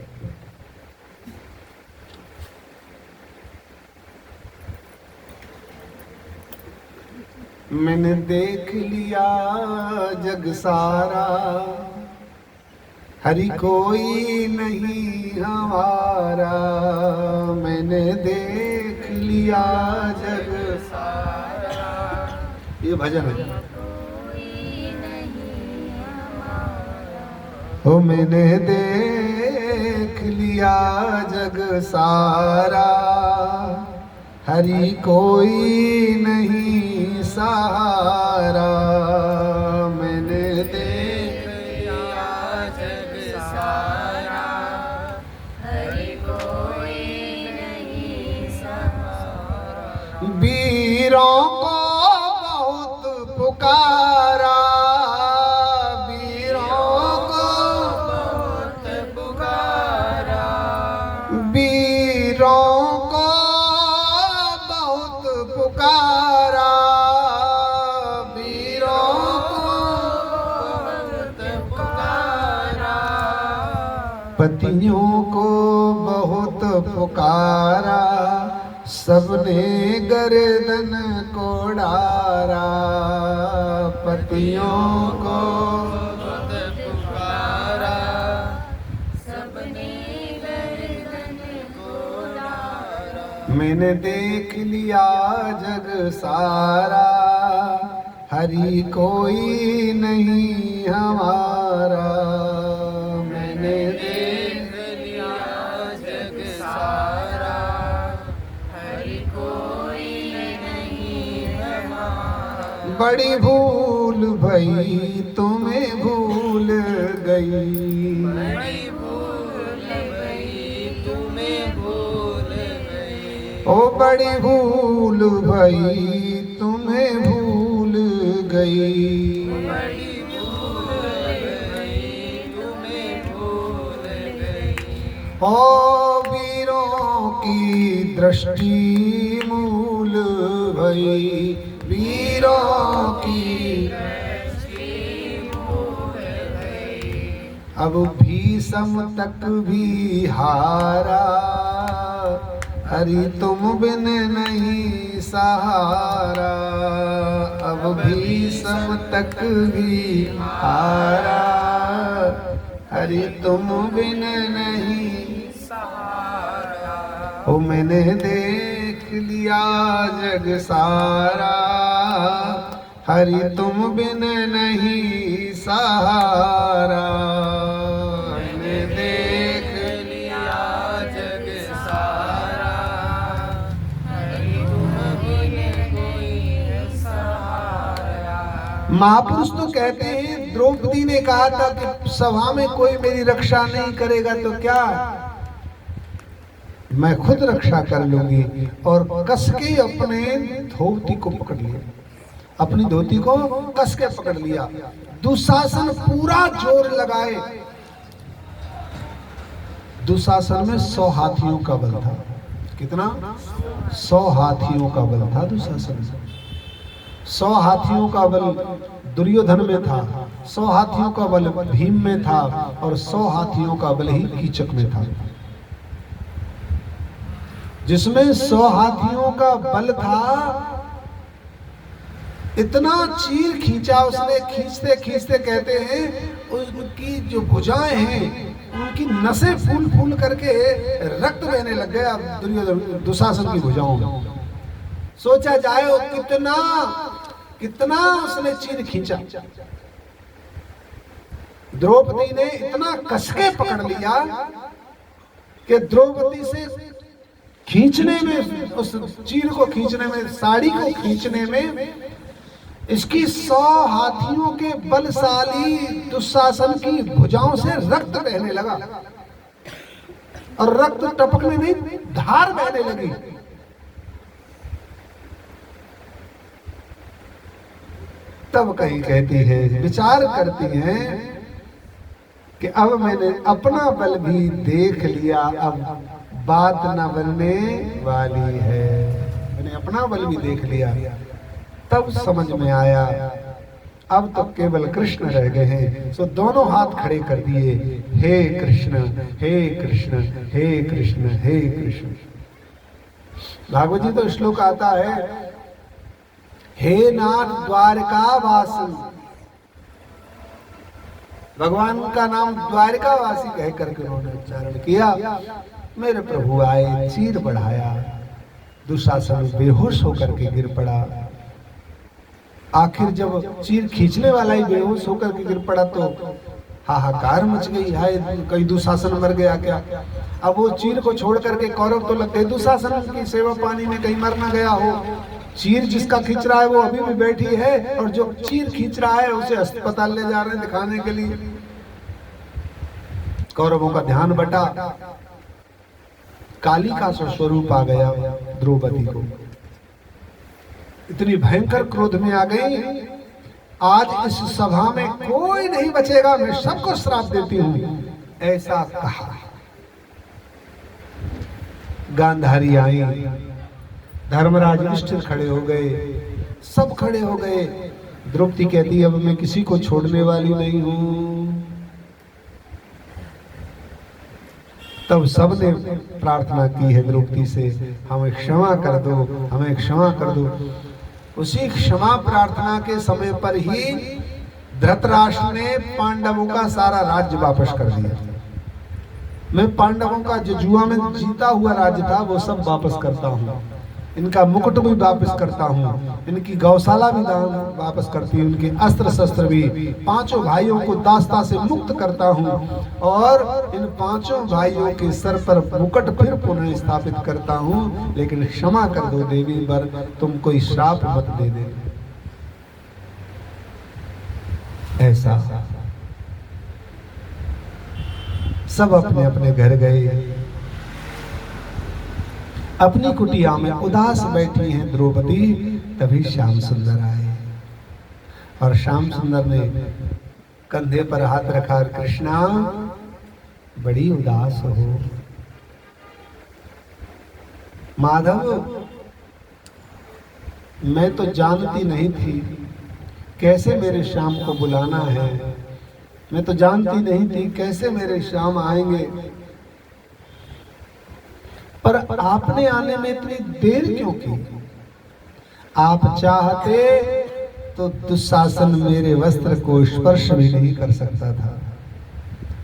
मैंने देख लिया जग सारा, हरि कोई नहीं हमारा। मैंने देख लिया जग सारा। ये भजन है। ओ मैंने देख लिया जग सारा, हरि कोई नहीं सहारा। मैंने देख लिया जग सारा, हरि कोई नहीं सहारा। वीरों को बहुत पुकारा, पतियों को बहुत पुकारा, सबने गर्दन को डारा। पतियों को बहुत पुकारा, सबने गर्दन को डारा। मैंने देख लिया जग सारा, हरि कोई नहीं हमारा। मैंने देख लिया जग सारा, हरि कोई नहीं हमारा। बड़ी भूल भई तुम्हें भूल गई, बड़ी भूल भई तुम्हें भूल गई। ओ बड़ी भूल भई तुम्हें भूल गई। बड़ी भूल भई तुम्हें भूल गई। ओ वीरों की दृष्टि मूल भई, वीरों की अब भीषम तक भी हारा, हरि तुम बिन नहीं सहारा। अब भीषम तक भी हारा, हरि तुम बिन नहीं सहारा। ओ मैंने देख लिया जग सारा, हरि तुम बिन नहीं सहारा। मैंने देख लिया जग सारा, हरि तुम बिन कोई सहारा। महापुरुष तो कहते हैं, द्रौपदी ने कहा था कि सभा में कोई मेरी रक्षा नहीं करेगा तो क्या, मैं खुद रक्षा कर लूंगी। और कस के अपने धोती को पकड़ लिया, अपनी धोती को कस के पकड़ लिया। दुशासन पूरा जोर लगाए। दुशासन में 100 हाथियों का बल था। कितना? 100 हाथियों का बल था दुशासन में। 100 हाथियों का बल दुर्योधन में था, 100 हाथियों का बल भीम में था, और 100 हाथियों का बल ही कीचक में था। जिसमें 100 हाथियों का बल था, इतना चीर खींचा उसने, खींचते खींचते कहते हैं उनकी जो भुजाएं हैं उनकी नसें फूल फूल करके रक्त बहने लग गया दुर्योधन दुशासन की भुजाओं में। सोचा जाए वो कितना कितना उसने चीर खींचा। द्रौपदी ने इतना कसके पकड़ लिया कि द्रौपदी से खींचने में, उस चीर को खींचने में, साड़ी को खींचने में इसकी 100 हाथियों के बलशाली दुशासन की भुजाओं से रक्त बहने लगा, और रक्त टपकने नहीं, धार बहने लगी। तब कहीं कहती है, विचार करती हैं कि अब मैंने अपना बल भी देख लिया, अब बात न बनने वाली है। मैंने अपना बल भी देख लिया। तब समझ में आया अब तो केवल कृष्ण रह गए हैं। सो दोनों हाथ खड़े कर दिए, हे कृष्ण हे कृष्ण हे कृष्ण हे कृष्ण। भागवत जी तो श्लोक आता है, हे नाथ द्वारकावासी। भगवान का नाम द्वारकावासी कह करके उन्होंने उच्चारण किया। मेरे प्रभु आए, चीर बढ़ाया, दुशासन बेहोश होकर के गिर पड़ा। आखिर जब चीर खींचने वाला ही बेहोश होकर के गिर पड़ा तो हाहाकार मच गई, हाय कहीं दुशासन मर गया क्या। अब वो चीर को छोड़ करके कौरव तो लगते दुशासन की सेवा पानी में कहीं मर ना गया हो। चीर जिसका खींच रहा है वो अभी भी बैठी है, और जो चीर खींच रहा है उसे अस्पताल ले जा रहे हैं दिखाने के लिए। कौरवों का ध्यान बटा, काली का स्वरूप आ गया द्रौपदी को। इतनी भयंकर क्रोध में आ गई, आज इस सभा में कोई नहीं बचेगा, मैं सबको श्राप देती हूं, ऐसा कहा। गांधारी आई, धर्मराज युधिष्ठिर खड़े हो गए, सब खड़े हो गए। द्रौपदी कहती अब मैं किसी को छोड़ने वाली नहीं हूं। तब सबने प्रार्थना की है द्रौपदी से, हमें क्षमा कर दो, हमें क्षमा कर दो। उसी क्षमा प्रार्थना के समय पर ही धृतराष्ट्र ने पांडवों का सारा राज्य वापस कर दिया। मैं पांडवों का जो जुआ में जीता हुआ राज्य था वो सब वापस करता हूँ। इनका मुकुट भी वापस करता हूँ, इनकी गौशाला भी वापस करती हूँ, इनके अस्त्र शस्त्र भी, पांचों भाइयों को दास्ता से मुक्त करता हूँ और इन पांचों भाइयों के सर पर मुकुट फिर पुनः स्थापित करता हूँ। लेकिन क्षमा कर दो देवी, वर तुम कोई श्राप मत दे दे। ऐसा सब अपने अपने घर गए। अपनी कुटिया में उदास बैठी हैं द्रौपदी। तभी श्याम सुंदर आए और श्याम सुंदर ने कंधे पर हाथ रखा, कृष्णा बड़ी उदास हो। माधव, मैं तो जानती नहीं थी कैसे मेरे श्याम को बुलाना है, मैं तो जानती नहीं थी कैसे मेरे श्याम आएंगे, पर आपने आने में इतनी देर क्यों की? आप चाहते तो दुशासन मेरे वस्त्र को स्पर्श भी नहीं कर सकता था।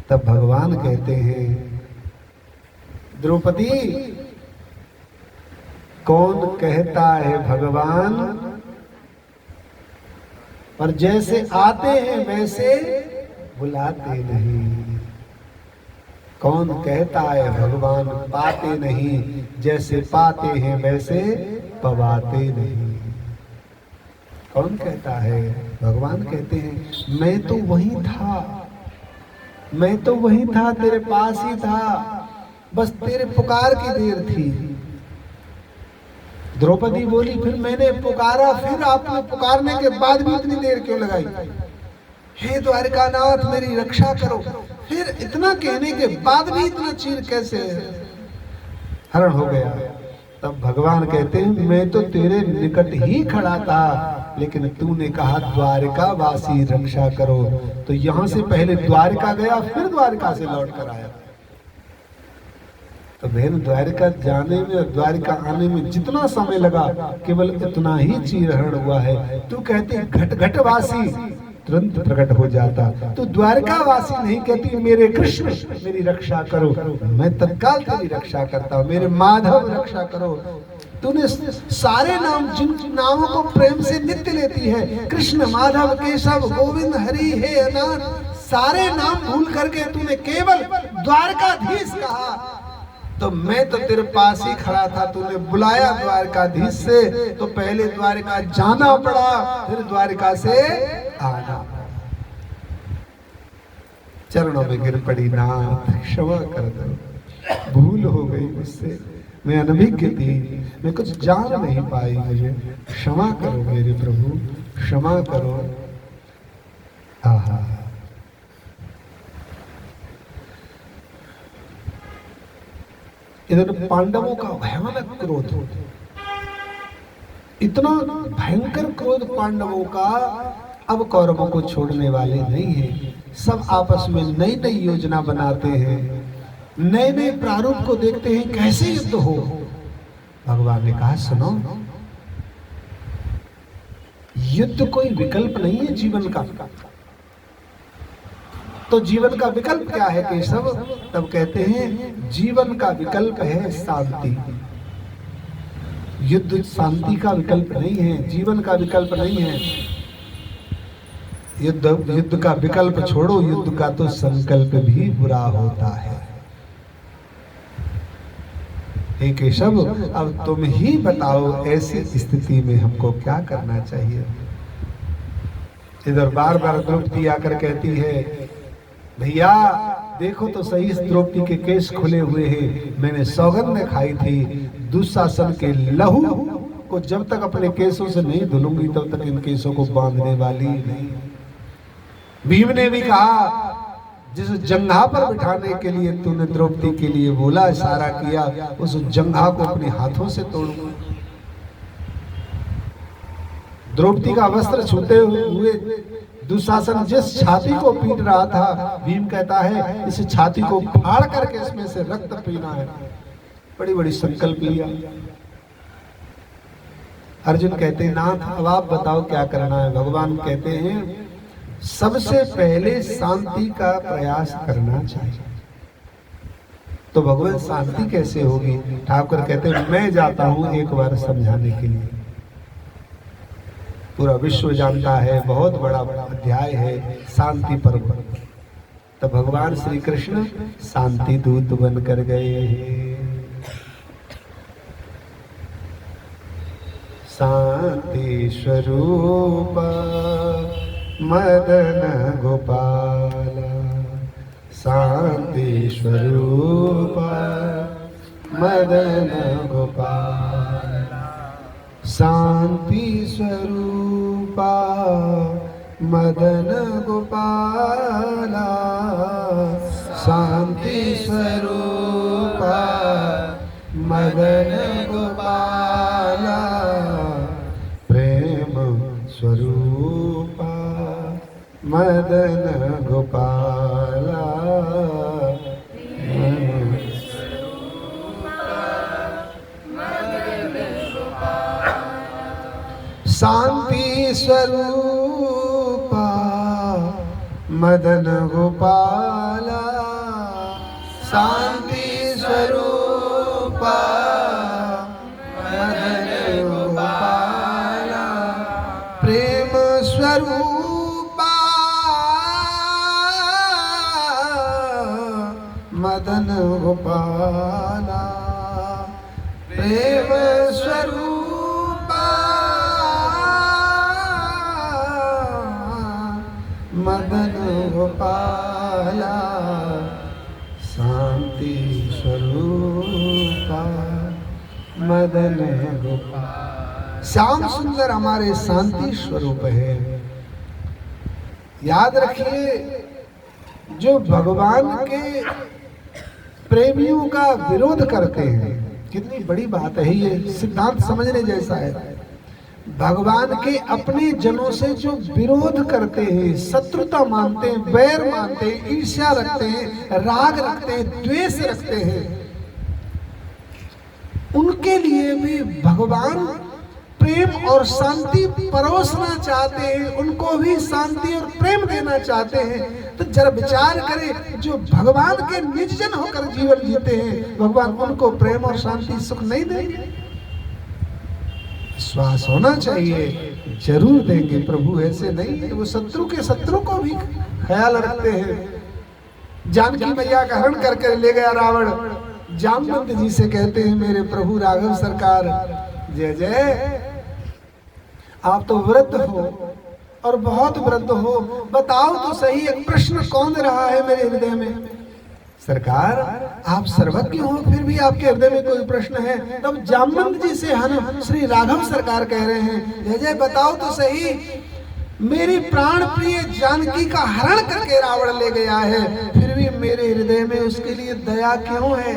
तब भगवान कहते हैं, द्रौपदी कौन कहता है भगवान, पर जैसे आते हैं वैसे बुलाते नहीं। कौन कहता है भगवान पाते नहीं, जैसे पाते हैं वैसे पवाते नहीं। कौन कहता है? भगवान कहते हैं, मैं तो वहीं था, मैं तो वहीं था, तेरे पास ही था, बस तेरे पुकार की देर थी। द्रौपदी बोली, फिर मैंने पुकारा, फिर आपने पुकारने के बाद भी इतनी देर क्यों लगाई? हे द्वारिकानाथ मेरी रक्षा करो। फिर इतना कहने के बाद भी इतना चीर कैसे हरण हो गया? तब भगवान कहते हैं, मैं तो तेरे निकट ही खड़ा था, लेकिन तूने कहा द्वारिका वासी रक्षा करो, तो यहां से पहले द्वारिका गया, फिर द्वारिका से लौट कर आया। तो बहन, द्वारिका जाने में और द्वारिका आने में जितना समय लगा, केवल इतना ही चीरहरण हुआ है। तू कहती घट घट वासी, तुरंत प्रकट हो जाता। तो द्वारका वासी नहीं कहती मेरे कृष्ण मेरी रक्षा करो, मैं तत्काल तेरी रक्षा करता हूँ। मेरे माधव रक्षा करो। तूने सारे नाम, जिन नामों को प्रेम से नित्य लेती है, कृष्ण माधव केशव गोविंद हरि हे अनाथ, सारे नाम भूल करके तूने केवल द्वारकाधीश कहा। तो मैं तो तेरे पास ही खड़ा था, तूने बुलाया द्वारकाधीश से, तो पहले द्वारका जाना पड़ा, फिर द्वारका से आना। चरणों में गिर पड़ी, नाथ क्षमा कर दो, भूल हो गई मुझसे, मैं अनभिज्ञ थी, मैं कुछ जान नहीं पाई, मुझे क्षमा करो मेरे प्रभु, क्षमा करो। आहा, इधर पांडवों का भयानक क्रोध, इतना भयंकर क्रोध पांडवों का, अब कौरवों को छोड़ने वाले नहीं हैं। सब आपस में नई नई योजना बनाते हैं, नए नए प्रारूप को देखते हैं कैसे युद्ध हो। भगवान ने कहा, सुनो, युद्ध कोई विकल्प नहीं है जीवन का। तो जीवन का विकल्प क्या है केशव? तब कहते हैं, जीवन का विकल्प है शांति। युद्ध शांति का विकल्प नहीं है, जीवन का विकल्प नहीं है। युद्ध का विकल्प छोड़ो, युद्ध का तो संकल्प भी बुरा होता है। हे केशव, अब तुम ही बताओ ऐसी स्थिति में हमको क्या करना चाहिए। इधर बार बार द्रौपदी आकर कहती है, भैया देखो तो सही, इस द्रौपदी के केस खुले हुए हैं, मैंने सौगंध खाई थी दुशासन के लहू को जब तक अपने केसों से नहीं धुलूंगी तब तक इन केसों को बांधने वाली नहीं। भीम ने भी कहा, जिस जंघा पर बिठाने के लिए तूने द्रौपदी के लिए बोला, इशारा किया, उस जंघा को अपने हाथों से तोड़ूंगा। द्रौपदी का वस्त्र छूते हुए दुशासन जिस छाती को पीट रहा था, भीम कहता है, इस छाती को फाड़ करके इसमें से रक्त पीना है। बड़ी बड़ी संकल्प लिया। अर्जुन कहते हैं, नाथ अब आप बताओ क्या करना है। भगवान कहते हैं, सबसे पहले शांति का प्रयास करना चाहिए। तो भगवान शांति कैसे होगी? ठाकुर कहते हैं मैं जाता हूं एक बार समझाने के लिए। पूरा विश्व जानता है, बहुत बड़ा अध्याय है शांति पर्व। तो भगवान श्री कृष्ण शांति दूत बनकर गए हैं। शांति स्वरूप मदन गोपाल, शांति स्वरूप मदन गोपाल, शांति स्वरूपा मदन गोपाला, शांति स्वरूपा मदन गोपाला, प्रेम स्वरूपा मदन गोपाला, शांति स्वरूपा मदन गोपाला, शांति स्वरूपा मदन गोपाला, प्रेम स्वरूपा मदन गोपाला, प्रेम स्वरूपा मदन गोपाला, शांति स्वरूपा मदन गोपाल। श्याम सुंदर हमारे शांति स्वरूप है। याद रखिए, जो भगवान के प्रेमियों का विरोध करते हैं, कितनी बड़ी बात है ये, सिद्धांत समझने जैसा है। भगवान के अपने जनों से जो विरोध करते हैं, शत्रुता मानते हैं, वैर मानते हैं, ईर्ष्या रखते हैं, राग रखते हैं, द्वेष रखते हैं, उनके लिए भी भगवान प्रेम और शांति परोसना चाहते हैं, उनको भी शांति और प्रेम देना चाहते हैं। तो जरा विचार करें, जो भगवान के निज जन होकर जीवन जीते हैं, भगवान उनको प्रेम और शांति सुख नहीं देंगे? विश्वास होना चाहिए, जरूर देंगे प्रभु, ऐसे नहीं है। वो शत्रु के शत्रु को भी ख्याल रखते हैं। जानकी मैया का हरण करके ले गया रावण, जामवंत जी से कहते हैं मेरे प्रभु राघव सरकार जय जय, आप तो वृद्ध हो और बहुत वृद्ध हो, बताओ तो सही एक प्रश्न कौन रहा है मेरे हृदय में? सरकार आप सर्वज्ञ हो, फिर भी आपके हृदय में कोई प्रश्न है? तब जामवंत जी से हम श्री राघव सरकार कह रहे हैं जय जय, बताओ तो सही, मेरी प्राण प्रिय जानकी का हरण करके रावण ले गया है, फिर भी मेरे हृदय में उसके लिए दया क्यों है?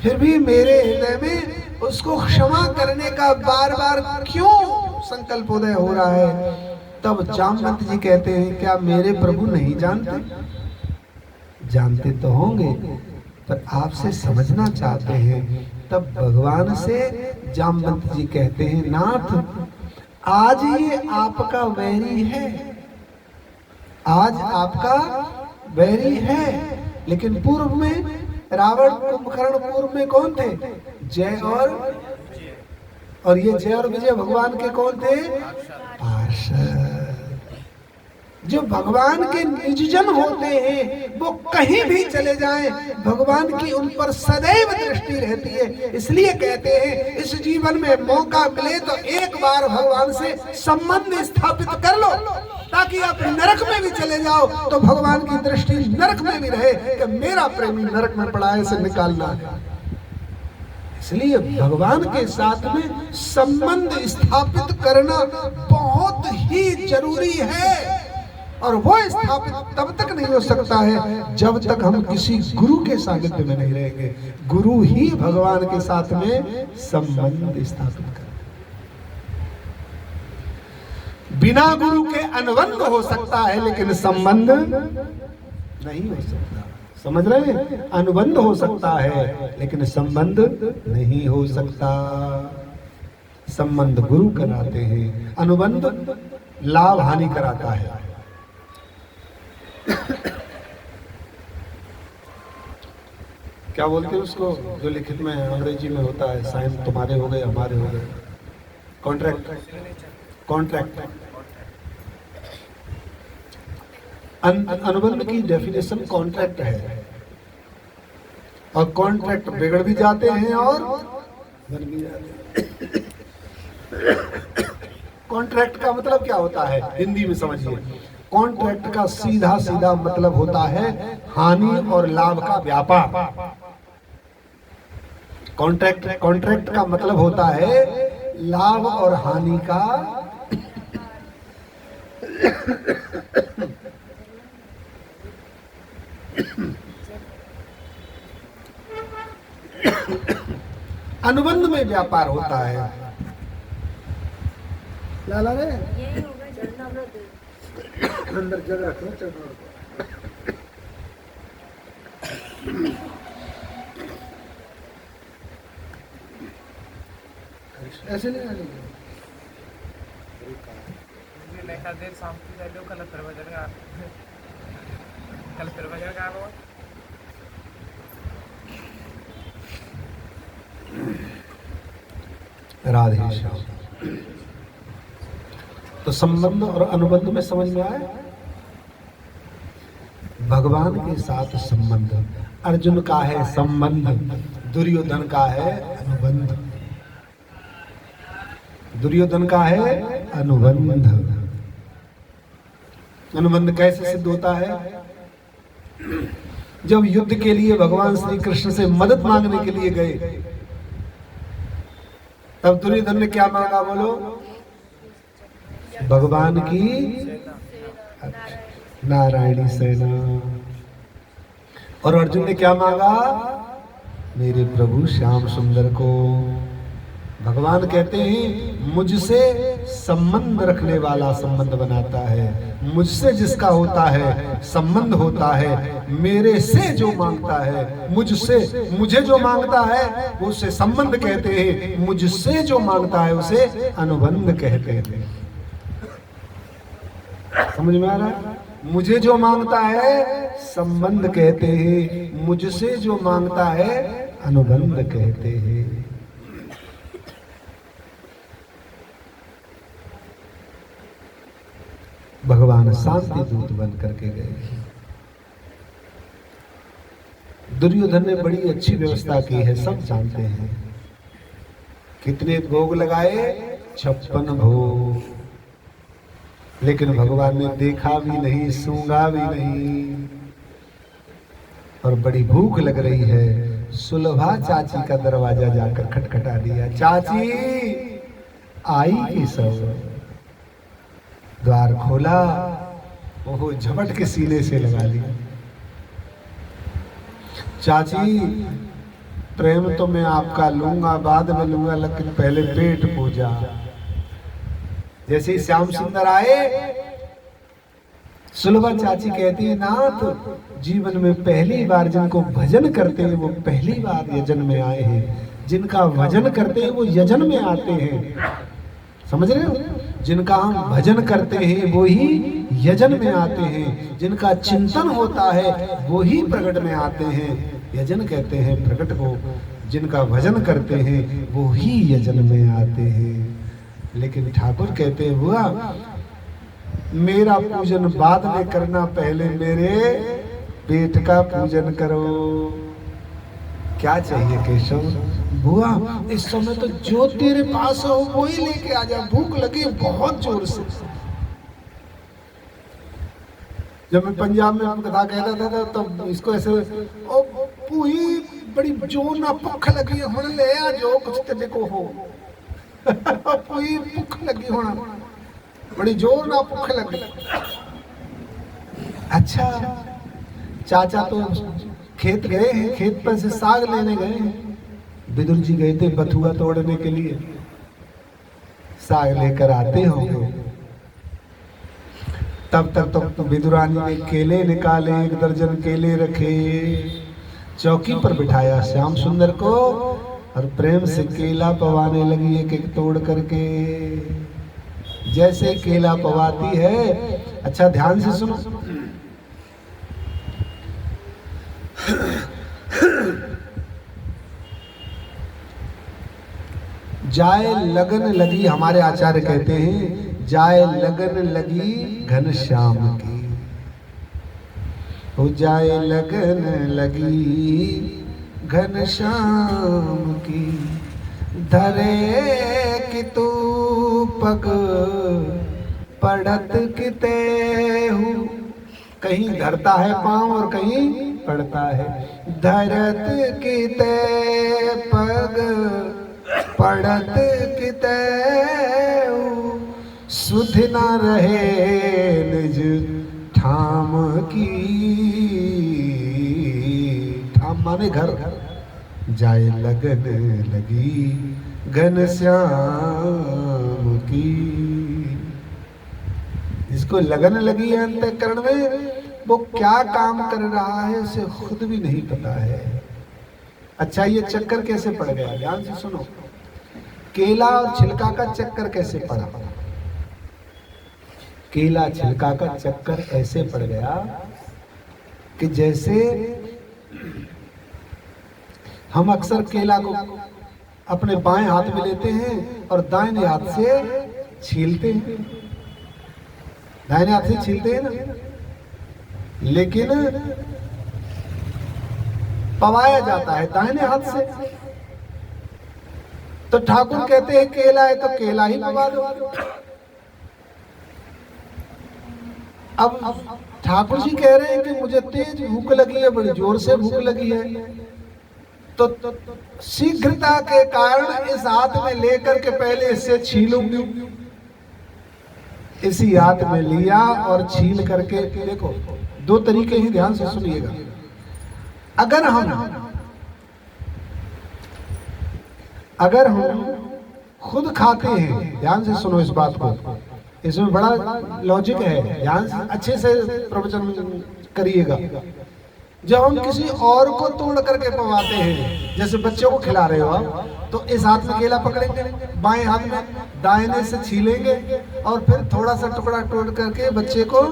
फिर भी मेरे हृदय में उसको क्षमा करने का बार बार क्यों संकल्प उदय हो रहा है? तब जामवंत जी कहते हैं क्या मेरे प्रभु नहीं जानते? जानते तो होंगे, पर आपसे समझना चाहते हैं। तब भगवान से जामवंत जी कहते हैं नाथ, आज ये आपका वैरी है, आज आपका वैरी है, लेकिन पूर्व में रावण कुंभकर्ण पूर्व में कौन थे? जय और ये जय और विजय भगवान के कौन थे? पार्षद। जो भगवान के निजजन होते हैं वो कहीं भी चले जाएं, भगवान की उन पर सदैव दृष्टि रहती है। इसलिए कहते हैं इस जीवन में मौका मिले तो एक बार भगवान से संबंध स्थापित कर लो, ताकि आप नरक में भी चले जाओ तो भगवान की दृष्टि नरक में भी रहे कि मेरा प्रेमी नरक में पड़ा है, इसे निकालना है। इसलिए भगवान के साथ में संबंध स्थापित करना बहुत ही जरूरी है, और वो स्थापित तब तक नहीं हो सकता है जब तक हम किसी गुरु के सानिध्य में नहीं रहेंगे। गुरु ही भगवान के साथ में संबंध स्थापित करते। बिना गुरु के अनुबंध हो सकता है, लेकिन संबंध नहीं हो सकता। समझ रहे हैं? अनुबंध हो सकता है लेकिन संबंध नहीं हो सकता। संबंध गुरु कराते हैं, अनुबंध लाभ हानि कराता है। क्या बोलते हैं उसको जो लिखित में अंग्रेजी में होता है, साइन तुम्हारे हो गए हमारे हो गए, कॉन्ट्रैक्ट। कॉन्ट्रैक्ट अनुबंध की डेफिनेशन कॉन्ट्रैक्ट है, और कॉन्ट्रैक्ट बिगड़ भी जाते हैं और बन भी जाते हैं। कॉन्ट्रैक्ट का मतलब क्या होता है हिंदी में समझिए। कॉन्ट्रैक्ट का सीधा सीधा मतलब होता है हानि और लाभ का व्यापार। कॉन्ट्रैक्ट का मतलब होता है लाभ और हानि का अनुबंध में व्यापार होता है। लाला रे अंदर जगह रखो, चढ़ना ऐसे नहीं आने कल देर शाम को जाए लो, कल फिर बजेगा, कल फिर बजेगा वो। राधे श्याम। तो संबंध और अनुबंध में समझ में आया। भगवान के साथ संबंध, अर्जुन का है संबंध, दुर्योधन का है अनुबंध। दुर्योधन का है अनुबंध। अनुबंध कैसे सिद्ध होता है? जब युद्ध के लिए भगवान श्री कृष्ण से मदद मांगने के लिए गए, तब दुर्योधन ने क्या मांगा बोलो? भगवान की नारायणी सेना। और अर्जुन ने क्या मांगा? मेरे प्रभु श्याम सुंदर को। भगवान कहते हैं मुझसे संबंध रखने वाला संबंध बनाता है, मुझसे जिसका होता है संबंध होता है, मेरे से जो मांगता है, मुझसे मुझे जो मांगता है उसे संबंध कहते हैं, मुझसे जो मांगता है उसे अनुबंध कहते हैं। समझ में आ रहा है? मुझे जो मांगता है संबंध कहते हैं, मुझसे जो मांगता है अनुबंध कहते हैं। भगवान शांति दूत बन करके गए। दुर्योधन ने बड़ी अच्छी व्यवस्था की है, सब जानते हैं। कितने भोग लगाए? 56 भोग। लेकिन भगवान ने देखा भी नहीं, सूंघा भी नहीं, और बड़ी भूख लग रही है। सुलभा चाची का दरवाजा जाकर खटखटा दिया। चाची आई की सब। द्वार खोला, वो झपट के सीने से लगा लिया। चाची प्रेम तो मैं आपका लूंगा, बाद में लूंगा, लेकिन पहले पेट पूजा। जैसे ही श्याम सुंदर आए, सुलभा चाची कहती है नाथ, जीवन में पहली बार जिनको भजन करते हैं वो पहली बार यजन में आए हैं। जिनका भजन करते हैं वो यजन में आते हैं। समझ रहे हो? जिनका हम भजन करते हैं वो ही यजन में आते हैं। जिनका चिंतन होता है वो ही प्रकट में आते हैं। यजन कहते हैं प्रकट को, जिनका भजन करते हैं वो ही यजन में आते हैं। लेकिन ठाकुर कहते हैं बुआ, मेरा पूजन बाद में करना, पहले मेरे पेट का पूजन करो। क्या चाहिए केशव? बुआ इस समय तो जो तेरे पास हो वो ही लेके आ जा, भूख लगी बहुत जोर से। जब मैं पंजाब में कथा कहता था तब इसको ऐसे, ओ पूही बड़ी जोर ना भुख लगी हुण ले आ जो कुछ तेरे को हो। पूही भुख लगी होना, बड़ी जोर ना भुख लगी। अच्छा चाचा तो खेत गए हैं, खेत पर से साग लेने गए हैं। विदुर जी गए थे बथुआ तोड़ने के लिए, साग लेकर आते होंगे। तब तक तो विदुरानी ने केले निकाले, 1 दर्जन केले रखे, चौकी पर बिठाया श्याम सुंदर को, और प्रेम से केला पवाने लगी एक एक तोड़ करके। जैसे केला पवाती है, अच्छा ध्यान से सुनो, जाए लगन लगी, हमारे आचार्य कहते हैं जाए लगन लगी घनश्याम की, हो जाए लगन लगी घनश्याम की, धरे कि तू पग पड़त किते हूँ, कहीं धरता है पांव और कहीं पड़ता है, धरत किते पग पड़त किते हूँ, सुध न रहे निज ठाम की, ठाम माने घर, जाए लगन लगी घनश्याम की। जिसको लगन लगी है अंतःकरण में, वो क्या काम कर रहा है उसे खुद भी नहीं पता है। अच्छा, ये चक्कर कैसे पड़ गया, ध्यान से सुनो। केला और छिलका का चक्कर कैसे पड़ा? केला छिलका का चक्कर ऐसे पड़ गया कि जैसे हम अक्सर केला को अपने बाएं हाथ में लेते हैं और दाहिने हाथ से छीलते हैं, दाहिने हाथ से छीलते हैं ना, लेकिन पवाया जाता है दाहिने हाथ से। तो ठाकुर कहते हैं केला है तो केला ही पवा दो। अब ठाकुर जी कह रहे हैं कि मुझे तेज भूख लगी है, बड़ी जोर से भूख लगी है, तो शीघ्रता के कारण इस हाथ में लेकर के पहले इससे छीलूंगी। इसी हाथ में लिया और छील करके, देखो दो तरीके हैं, ध्यान से सुनिएगा। अगर हम खुद खाते हैं, ध्यान से सुनो इस बात को, इसमें बड़ा लॉजिक है, ध्यान से अच्छे से प्रवचन करिएगा। जब हम किसी और को तोड़ करके पवाते हैं, जैसे बच्चों को खिला रहे हो आप, तो इस हाथ में केला पकड़ेंगे, बाएं हाथ में दाहिने से छीलेंगे और फिर थोड़ा सा टुकड़ा तोड़ करके बच्चे को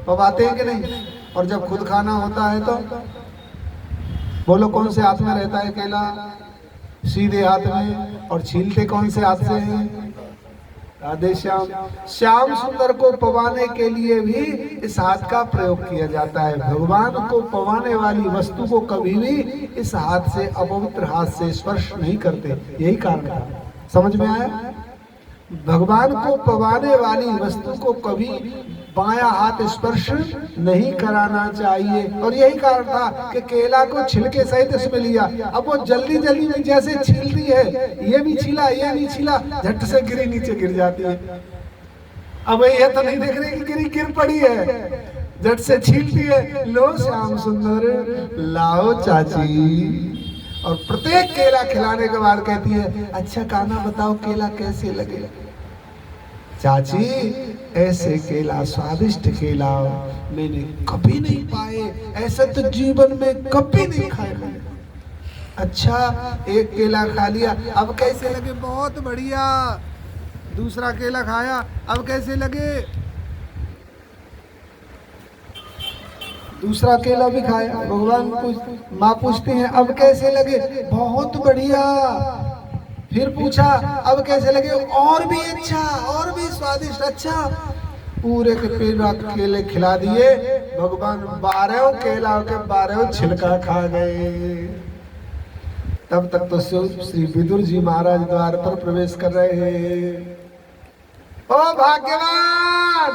पवाते हैं कि नहीं? और जब खुद खाना होता है तो बोलो कौन से हाथ में रहता है केला? सीधे हाथ में। और छीलते कौन से हाथ से हैं? राधे श्याम। श्याम सुंदर को पवाने के लिए भी इस हाथ का प्रयोग किया जाता है। भगवान को पवाने वाली वस्तु को कभी भी इस हाथ से, अपवित्र हाथ से स्पर्श नहीं करते, यही कारण था। समझ में आया? भगवान को पवाने वाली वस्तु को कभी बायां हाथ स्पर्श नहीं कराना चाहिए, और यही कारण था कि केला को छिलके सहित इसमें लिया। अब वो जल्दी जल्दी में जैसे छीलती है, ये भी छीला, ये भी छीला, झट से गिरी नीचे गिर जाती है। अब ये तो नहीं देख रहे कि गिर पड़ी है, झट से छीलती है, लो श्याम सुंदर लाओ चाची। और प्रत्येक केला खिलाने के बाद कहती है, अच्छा खाना बताओ केला कैसे लगे? चाची ऐसे केला, स्वादिष्ट केला मैंने कभी नहीं पाए, ऐसा तो जीवन में कभी नहीं खाया। अच्छा, एक केला खा लिया, अब कैसे लगे? बहुत बढ़िया। दूसरा केला खाया, अब कैसे लगे? दूसरा केला भी खाया, भगवान माँ पूछते हैं अब कैसे लगे? बहुत बढ़िया। फिर पूछा अब कैसे लगे? और भी अच्छा, और भी स्वादिष्ट। अच्छा, पूरे के पेड़ केले खिला दिए, भगवान 12 केला के 12 छिलका खा गए। तब तक तो श्री विदुर जी महाराज द्वार पर प्रवेश कर रहे हैं। ओ भाग्यवान,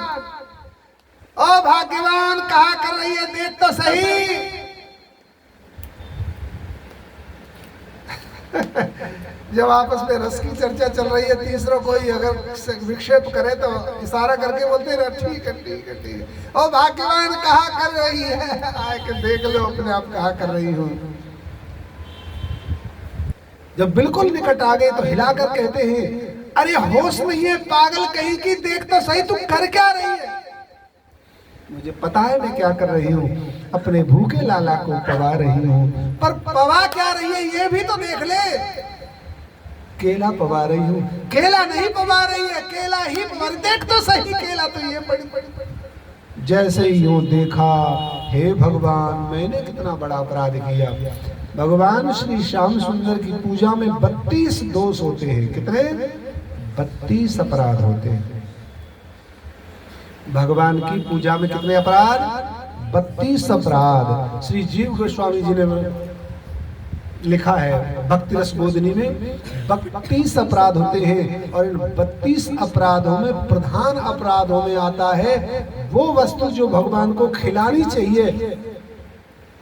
ओ भाग्यवान, कहा कर रही है? देख तो सही। जब आपस में रस की चर्चा चल रही है, तीसरा कोई अगर विक्षेप करे तो इशारा करके बोलते रहे ठीक है, ठीक है, ठीक है। ओ भाग्यवान, कहा कर रही है? आए के देख लो अपने आप कहा कर रही हूँ। जब बिल्कुल निकट आ गए तो हिलाकर कहते हैं, अरे होश नहीं है पागल कहीं की, देख तो सही तुम कर क्या रही है? मुझे पता है मैं क्या कर रही हूँ, अपने भूखे लाला को पवा रही हूँ। पर पवा क्या रही है ये भी तो देख ले। केला पवा रही हूँ, केला नहीं पवा रही है, केला ही पवा रही। देख तो सही, केला तो ये पड़ी। जैसे ही यूं देखा, हे भगवान मैंने कितना बड़ा अपराध किया। भगवान श्री श्याम सुंदर की पूजा में 32 दोष होते हैं। कितने? 32 अपराध होते हैं। भगवान की पूजा में कितने अपराध? 32 अपराध। श्री जीव गोस्वामी जी ने लिखा है भक्ति रस बोधनी में 32 अपराध होते हैं, और इन 32 अपराधों में प्रधान अपराधों में आता है वो वस्तु जो भगवान को खिलानी चाहिए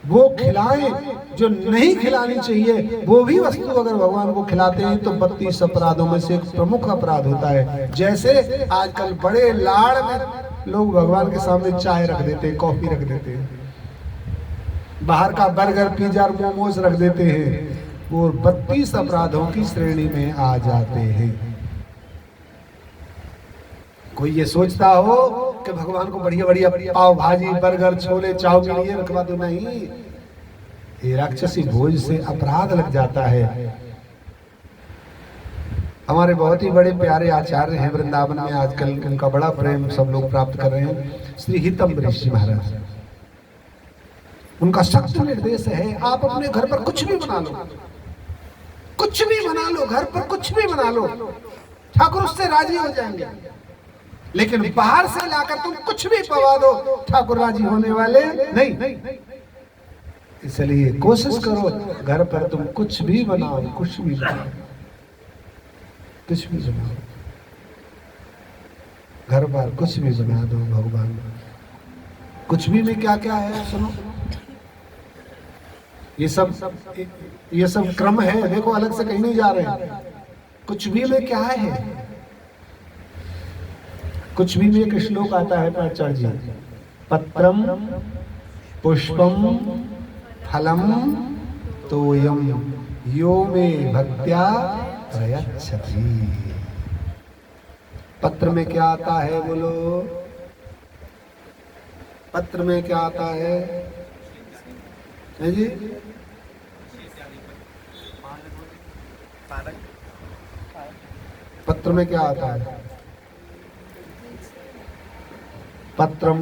वो खिलाएं, जो नहीं खिलानी चाहिए वो भी वस्तु अगर भगवान को खिलाते हैं तो 32 अपराधों में से एक प्रमुख अपराध होता है। जैसे आजकल बड़े लाड़ में लोग भगवान के सामने चाय रख देते हैं, कॉफी रख देते हैं, बाहर का बर्गर पिज्जा मोमोज रख देते हैं, वो 32 अपराधों की श्रेणी में आ जाते हैं। कोई ये सोचता हो कि भगवान को बढ़िया बढ़िया पाव भाजी बर्गर छोले चाउमीन ये रखवा दो, नहीं, ये राक्षसी भोज से अपराध लग जाता है। हमारे बहुत ही बड़े प्यारे आचार्य हैं वृंदावन में, आजकल उनका बड़ा प्रेम सब लोग प्राप्त कर रहे हैं, श्री हितम्बरीश जी महाराज। उनका सख्त निर्देश है आप अपने घर पर कुछ भी बना लो, कुछ भी बना लो, घर पर कुछ भी बना लो, ठाकुर उससे राजी हो जाएंगे, लेकिन बाहर से लाकर तुम कुछ भी पवा दो, ठाकुर राजी होने वाले नहीं। इसलिए कोशिश करो घर पर तुम कुछ भी बनाओ, कुछ भी बनाओ, कुछ भी बनाओ, घर पर कुछ भी बना दो भगवान। कुछ भी में क्या क्या है सुनो, ये सब क्रम है, देखो अलग से कहीं नहीं जा रहे। कुछ भी में क्या है? कुछ भी में एक श्लोक आता है आचार्य जी, पत्रम पुष्पम फलम तोयम यो मे भक्त्या प्रयच्छति। पत्र में क्या आता है बोलो? पत्र में क्या आता है जी? पत्र में क्या आता है? पत्रम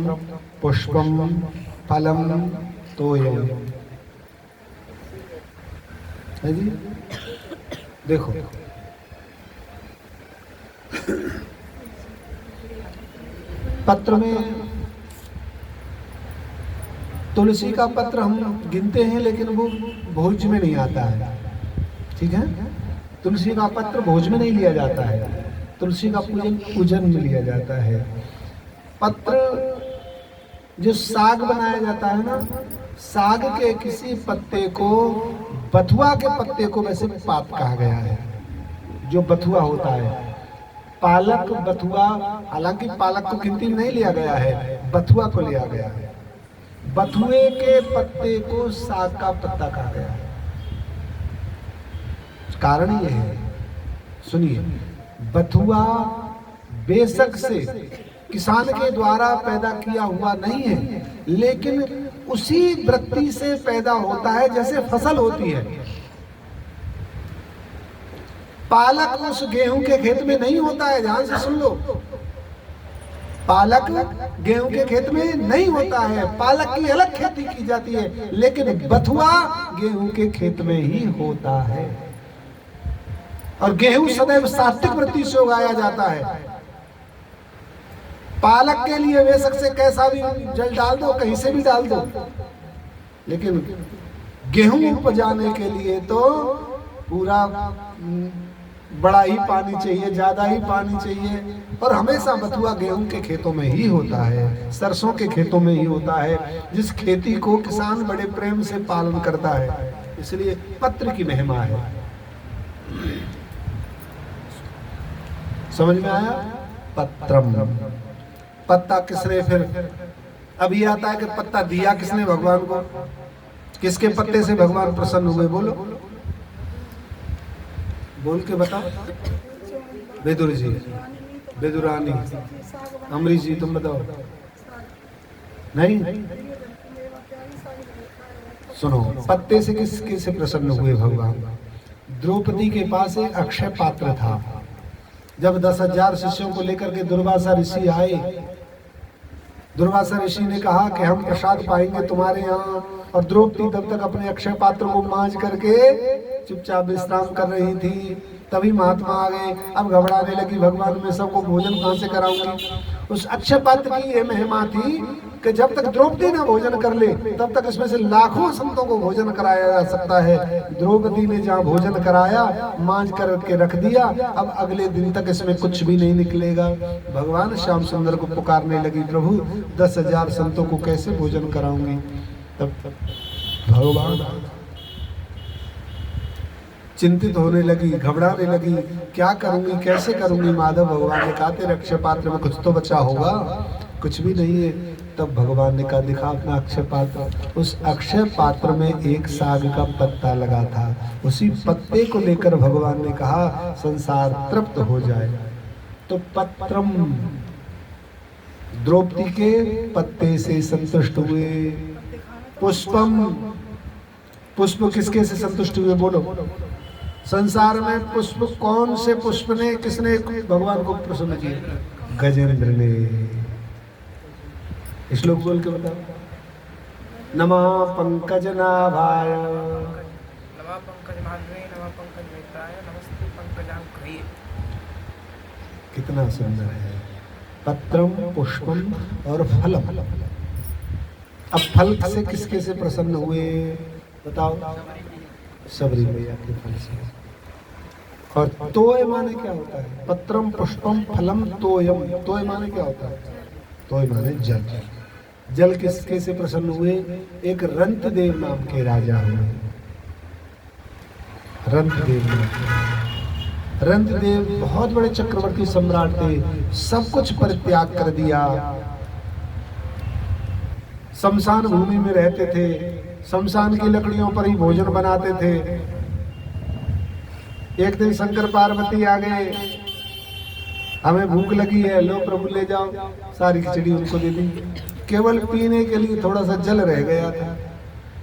पुष्पम फलम तोयम, है जी? देखो पत्र में तुलसी का पत्र हम गिनते हैं लेकिन वो भोज में नहीं आता है, ठीक है? तुलसी का पत्र भोज में नहीं लिया जाता है, तुलसी का पूजन में लिया जाता है। पत्र जो साग बनाया जाता है ना, साग के किसी पत्ते को, बथुआ के पत्ते को वैसे पात कहा गया है, जो बथुआ होता है। पालक बथुआ, हालांकि पालक को गिनती में नहीं लिया गया है, बथुआ को लिया गया है। बथुए के पत्ते को साग का पत्ता कहा गया है। कारण ये है, सुनिए, बथुआ बेशक से किसान के द्वारा पैदा किया हुआ नहीं है, लेकिन उसी वृत्ति से पैदा होता है जैसे फसल होती है। पालक उस गेहूं के खेत में नहीं होता है, ध्यान से सुन लो, पालक गेहूं के खेत में नहीं होता है, पालक की अलग खेती की जाती है, लेकिन बथुआ गेहूं के खेत में ही होता है। और गेहूं सदैव सात्विक वृत्ति से उगाया जाता है। पालक के लिए बेशक से कैसा भी जल डाल दो, कहीं से भी डाल दो, लेकिन गेहूं उपजाने के लिए तो पूरा बड़ा ही पानी चाहिए, ज्यादा ही पानी चाहिए। और हमेशा बथुआ गेहूं के खेतों में ही होता है, सरसों के खेतों में ही होता है, जिस खेती को किसान बड़े प्रेम से पालन करता है। इसलिए पत्र की महिमा है। समझ में आया? पत्रम, पत्ता किसने, फिर अब ये आता है कि पत्ता दिया किसने भगवान को, किसके पत्ते से भगवान प्रसन्न हुए? बोलो, बोल के बताओ। बेदुर जी, बेदुरानी, अमरीश जी, तुम बताओ। नहीं सुनो, पत्ते से किसके से प्रसन्न हुए भगवान? द्रौपदी के पास एक अक्षय पात्र था। जब 10,000 शिष्यों को लेकर के दुर्वासा ऋषि आए दुर्वासा ऋषि ने कहा कि हम प्रसाद पाएंगे तुम्हारे यहाँ, और द्रौपदी तब तक अपने अक्षय पात्र को मांझ करके चुपचाप विश्राम कर रही थी। तभी महात्मा आ गए। अब घबराने लगी, भगवान मैं सबको भोजन कहाँ से कराऊंगी। उस अक्षय पात्र की ये महिमा थी कि जब तक द्रौपदी ना भोजन कर ले तब तक इसमें से लाखों संतों को भोजन कराया जा सकता है। द्रौपदी ने जहाँ भोजन कराया, मांझ करके रख दिया, अब अगले दिन तक इसमें कुछ भी नहीं निकलेगा। भगवान श्याम सुंदर को पुकारने लगी, प्रभु 10,000 संतों को कैसे भोजन कराऊंगी। तब भगवान चिंतित होने लगी, घबराने लगी, क्या करूंगी, कैसे करूंगी। माधव भगवान ने कहा तेरे अक्षय पात्र में कुछ तो बचा होगा, कुछ भी नहीं है। तब भगवान ने कहा दिखा अपना अक्षय पात्र। उस अक्षय पात्र में एक साग का पत्ता लगा था। उसी पत्ते को लेकर भगवान ने कहा संसार तृप्त हो जाए। तो पत्रम, द्रौपदी के पत्ते से संतुष्ट हुए। पुष्पम, पुष्प किसके से संतुष्ट हुए बोलो। संसार में पुष्प कौन से पुष्प ने, किसने भगवान को प्रसन्न किया? गजेंद्र ने। श्लोक बोल के बताओ। नमः पंकज नाभाय, नमः पंकज माधवे, नमः पंकज नेत्राय, नमस्ते पंकजांघ्रिये। कितना सुंदर है। पत्रम, पुष्पम और फलम। अब फल से किसके से प्रसन्न हुए बताओ? सबरी मैया के फल से। और तोय माने क्या होता है? पत्रम पुष्पम फलम तोयम। तोय माने क्या होता है? तोय माने जल। जल किसके से प्रसन्न हुए? एक रंतदेव नाम के राजा हुए। रंतदेव नाम के रंतदेव बहुत बड़े चक्रवर्ती सम्राट थे। सब कुछ परित्याग कर दिया, शमशान भूमि में रहते थे, शमशान की लकड़ियों पर ही भोजन बनाते थे। एक दिन शंकर पार्वती आ गए, हमें भूख लगी है, लो प्रभु ले जाओ। सारी खिचड़ी उनको दे दी, केवल पीने के लिए थोड़ा सा जल रह गया था।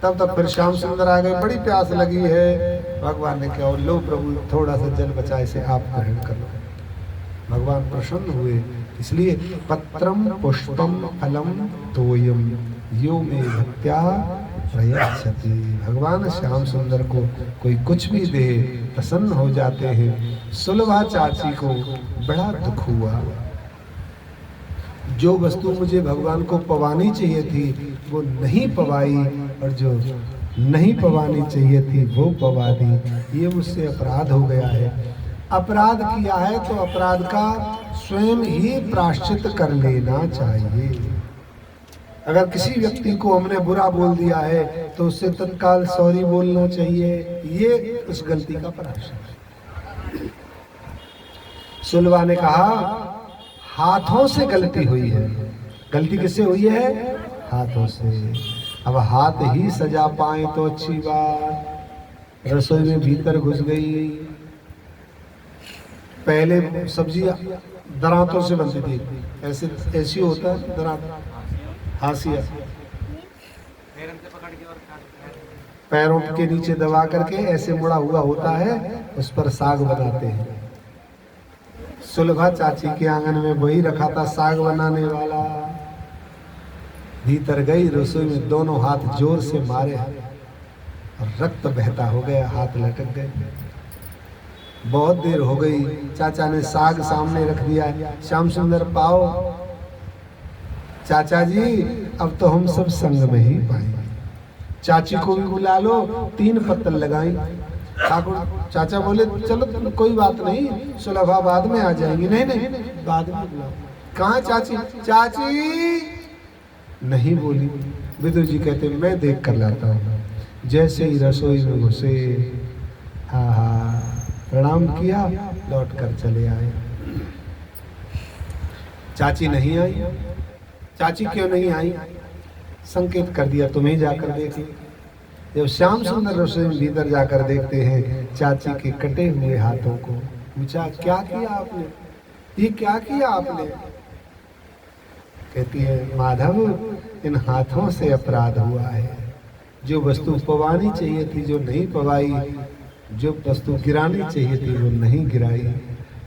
तब तक फिर श्याम सुंदर आ गए, बड़ी प्यास लगी है। भगवान ने कहा लो प्रभु थोड़ा सा जल बचा, इसे आप ग्रहण कर लो। भगवान प्रसन्न हुए। इसलिए पत्रम पुष्पम फलम तोयम यो में भक्त्या प्रयच्छति। भगवान श्याम सुंदर को कोई कुछ भी दे प्रसन्न हो जाते हैं। सुलभा चाची को बड़ा दुख हुआ। जो वस्तु मुझे भगवान को पवानी चाहिए थी वो नहीं पवाई, और जो नहीं पवानी चाहिए थी वो पवा दी। ये मुझसे अपराध हो गया है। अपराध किया है तो अपराध का स्वयं ही प्रायश्चित कर लेना चाहिए। अगर किसी व्यक्ति को हमने बुरा बोल दिया है तो उससे तत्काल सॉरी बोलना चाहिए। ये उस गलती का प्रायश्चित। सुलभा ने कहा हाथों से गलती हुई है। गलती किससे हुई है? हाथों से। अब हाथ ही सजा पाए तो अच्छी बात। रसोई में भीतर घुस गई। पहले सब्जी दरातों से बनती थी, ऐसे ऐसी होता है दरात, हाशिया पैरों के नीचे दबा करके ऐसे मुड़ा हुआ होता है, उस पर साग बनाते हैं। सुलभा चाची के आंगन में वही रखा था साग बनाने वाला। भीतर गई, रसोई में दोनों हाथ जोर से मारे और रक्त बहता हो गया, हाथ लटक गए। बहुत देर हो गई, चाचा ने साग सामने रख दिया। श्याम सुंदर पाओ। चाचा जी अब तो हम सब संग में ही पाएंगे। चाची को भी बुला लो, 3 पत्तल लगाई। ठाकुर चाचा बोले चलो कोई बात नहीं, सुलभा बाद में आ जाएंगी। नहीं नहीं बाद में बुलाओ। कहाँ चाची? चाची नहीं बोली। विदुर जी कहते मैं देख कर लाता हूँ। जैसे ही रसोई में घुसे, हाँ प्रणाम किया, लौट कर चले आए। चाची नहीं आई। चाची क्यों नहीं आई? संकेत कर दिया तुम्हें जाकर देख। जब श्याम सुंदर रसोई में भीतर जाकर देखते हैं चाची के कटे हुए हाथों को, पूछा क्या किया आपने? ये क्या किया आपने? कहती है माधव इन हाथों से अपराध हुआ है। जो वस्तु पवानी चाहिए थी जो नहीं पवाई, जो वस्तु गिरानी चाहिए थी वो नहीं गिराई,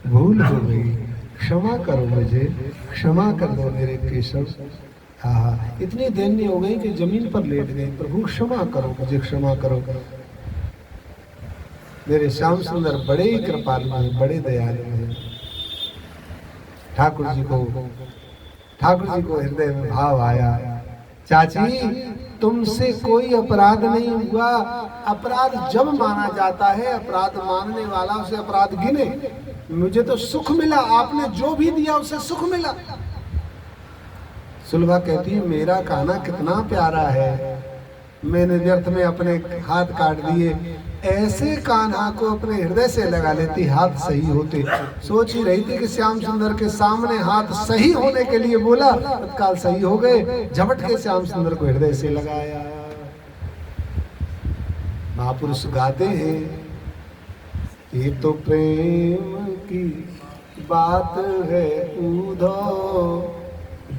भूल हो गई। क्षमा करो मुझे, क्षमा कर दो मेरे केशव। हाँ, इतनी दैन्य हो गई कि जमीन पर लेट गई, प्रभु क्षमा करो, मुझे क्षमा करो। मेरे श्याम सुंदर बड़े ही कृपालु हैं, बड़े दयालु हैं। ठाकुर जी को हृदय में भाव आया, चाची तुमसे कोई अपराध नहीं हुआ। अपराध जब माना जाता है, अपराध मानने वाला उसे अपराध गिने। मुझे तो सुख मिला, आपने जो भी दिया उसे सुख मिला। सुलभा कहती है मेरा कान्हा कितना प्यारा है, मैंने व्यर्थ में अपने हाथ काट दिए। ऐसे कान्हा को अपने हृदय से लगा लेती, हाथ सही होते। सोच ही रही थी कि श्याम सुंदर के सामने हाथ सही होने के लिए बोला, तत्काल सही हो गए। झपट के श्याम सुंदर को हृदय से लगाया। महापुरुष गाते हैं, ये तो प्रेम की बात है उधो,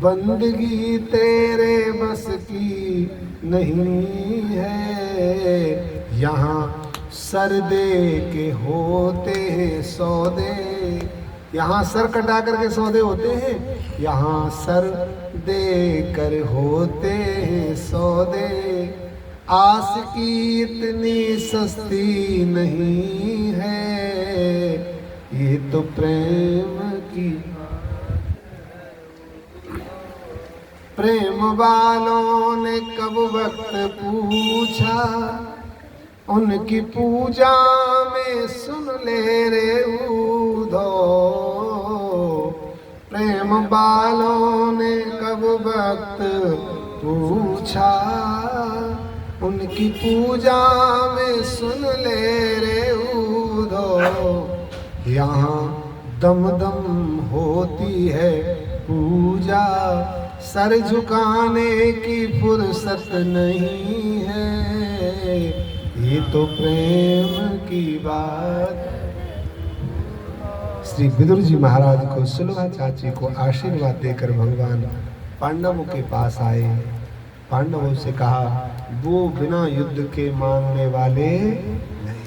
बंदगी तेरे बस की नहीं है। यहाँ सर दे के होते हैं सौदे, यहाँ सर कटा करके सौदे होते हैं, यहाँ सर दे कर होते हैं सौदे। आस की इतनी सस्ती नहीं है, ये तो प्रेम की। प्रेम वालों ने कब वक्त पूछा, उनकी पूजा में सुन ले रे उधो। प्रेम वालों ने कब वक्त पूछा, उनकी पूजा में सुन ले रे उधो। यहाँ दम दम होती है पूजा, सर झुकाने की फुर्सत नहीं है, ये तो प्रेम की बात। श्री विदुर जी महाराज को सुलभा चाची को आशीर्वाद देकर भगवान पांडवों के पास आए। पांडवों से कहा वो बिना युद्ध के मानने वाले नहीं।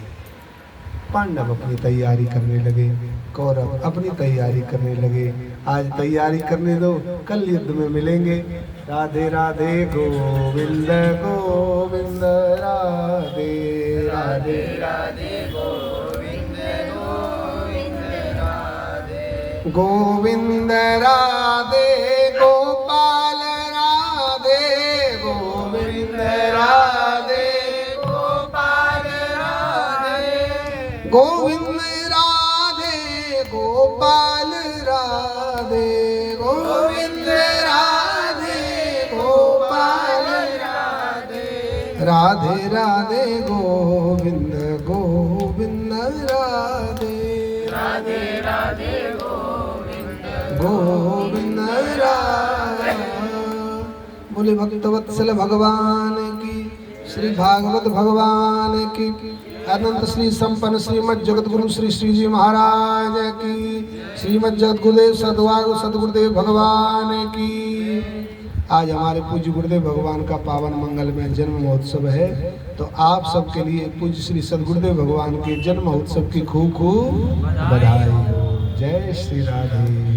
पांडव अपनी तैयारी करने लगे, कौरव अपनी तैयारी करने लगे। आज तैयारी करने दो, कल युद्ध में मिलेंगे। राधे राधे गोविंद गोविंद राधे राधे राधे गोविंद गोविंद राधे गोविंद राधे गोपाल राधे गोविंद राधे गोपाल राधे गोविंद राधे गोपाल राधे गोविंद राधे गोपाल राधे राधे गोविंद गोविंद राधे राधे राधे गोविंद गोविंद राधे। बोले भक्तवत्सल भगवान की, श्री भागवत भगवान की, अनंत श्री संपन्न श्रीमद जगत गुरु श्री श्री जी महाराज की, श्रीमद जगत गुरुदेव सदगुरुदेव भगवान की। आज हमारे पूज्य गुरुदेव भगवान का पावन मंगलमय जन्म महोत्सव है, तो आप सबके लिए पूज्य श्री सदगुरुदेव भगवान के जन्म महोत्सव की खूब खूब बधाई हो। जय श्री राधे।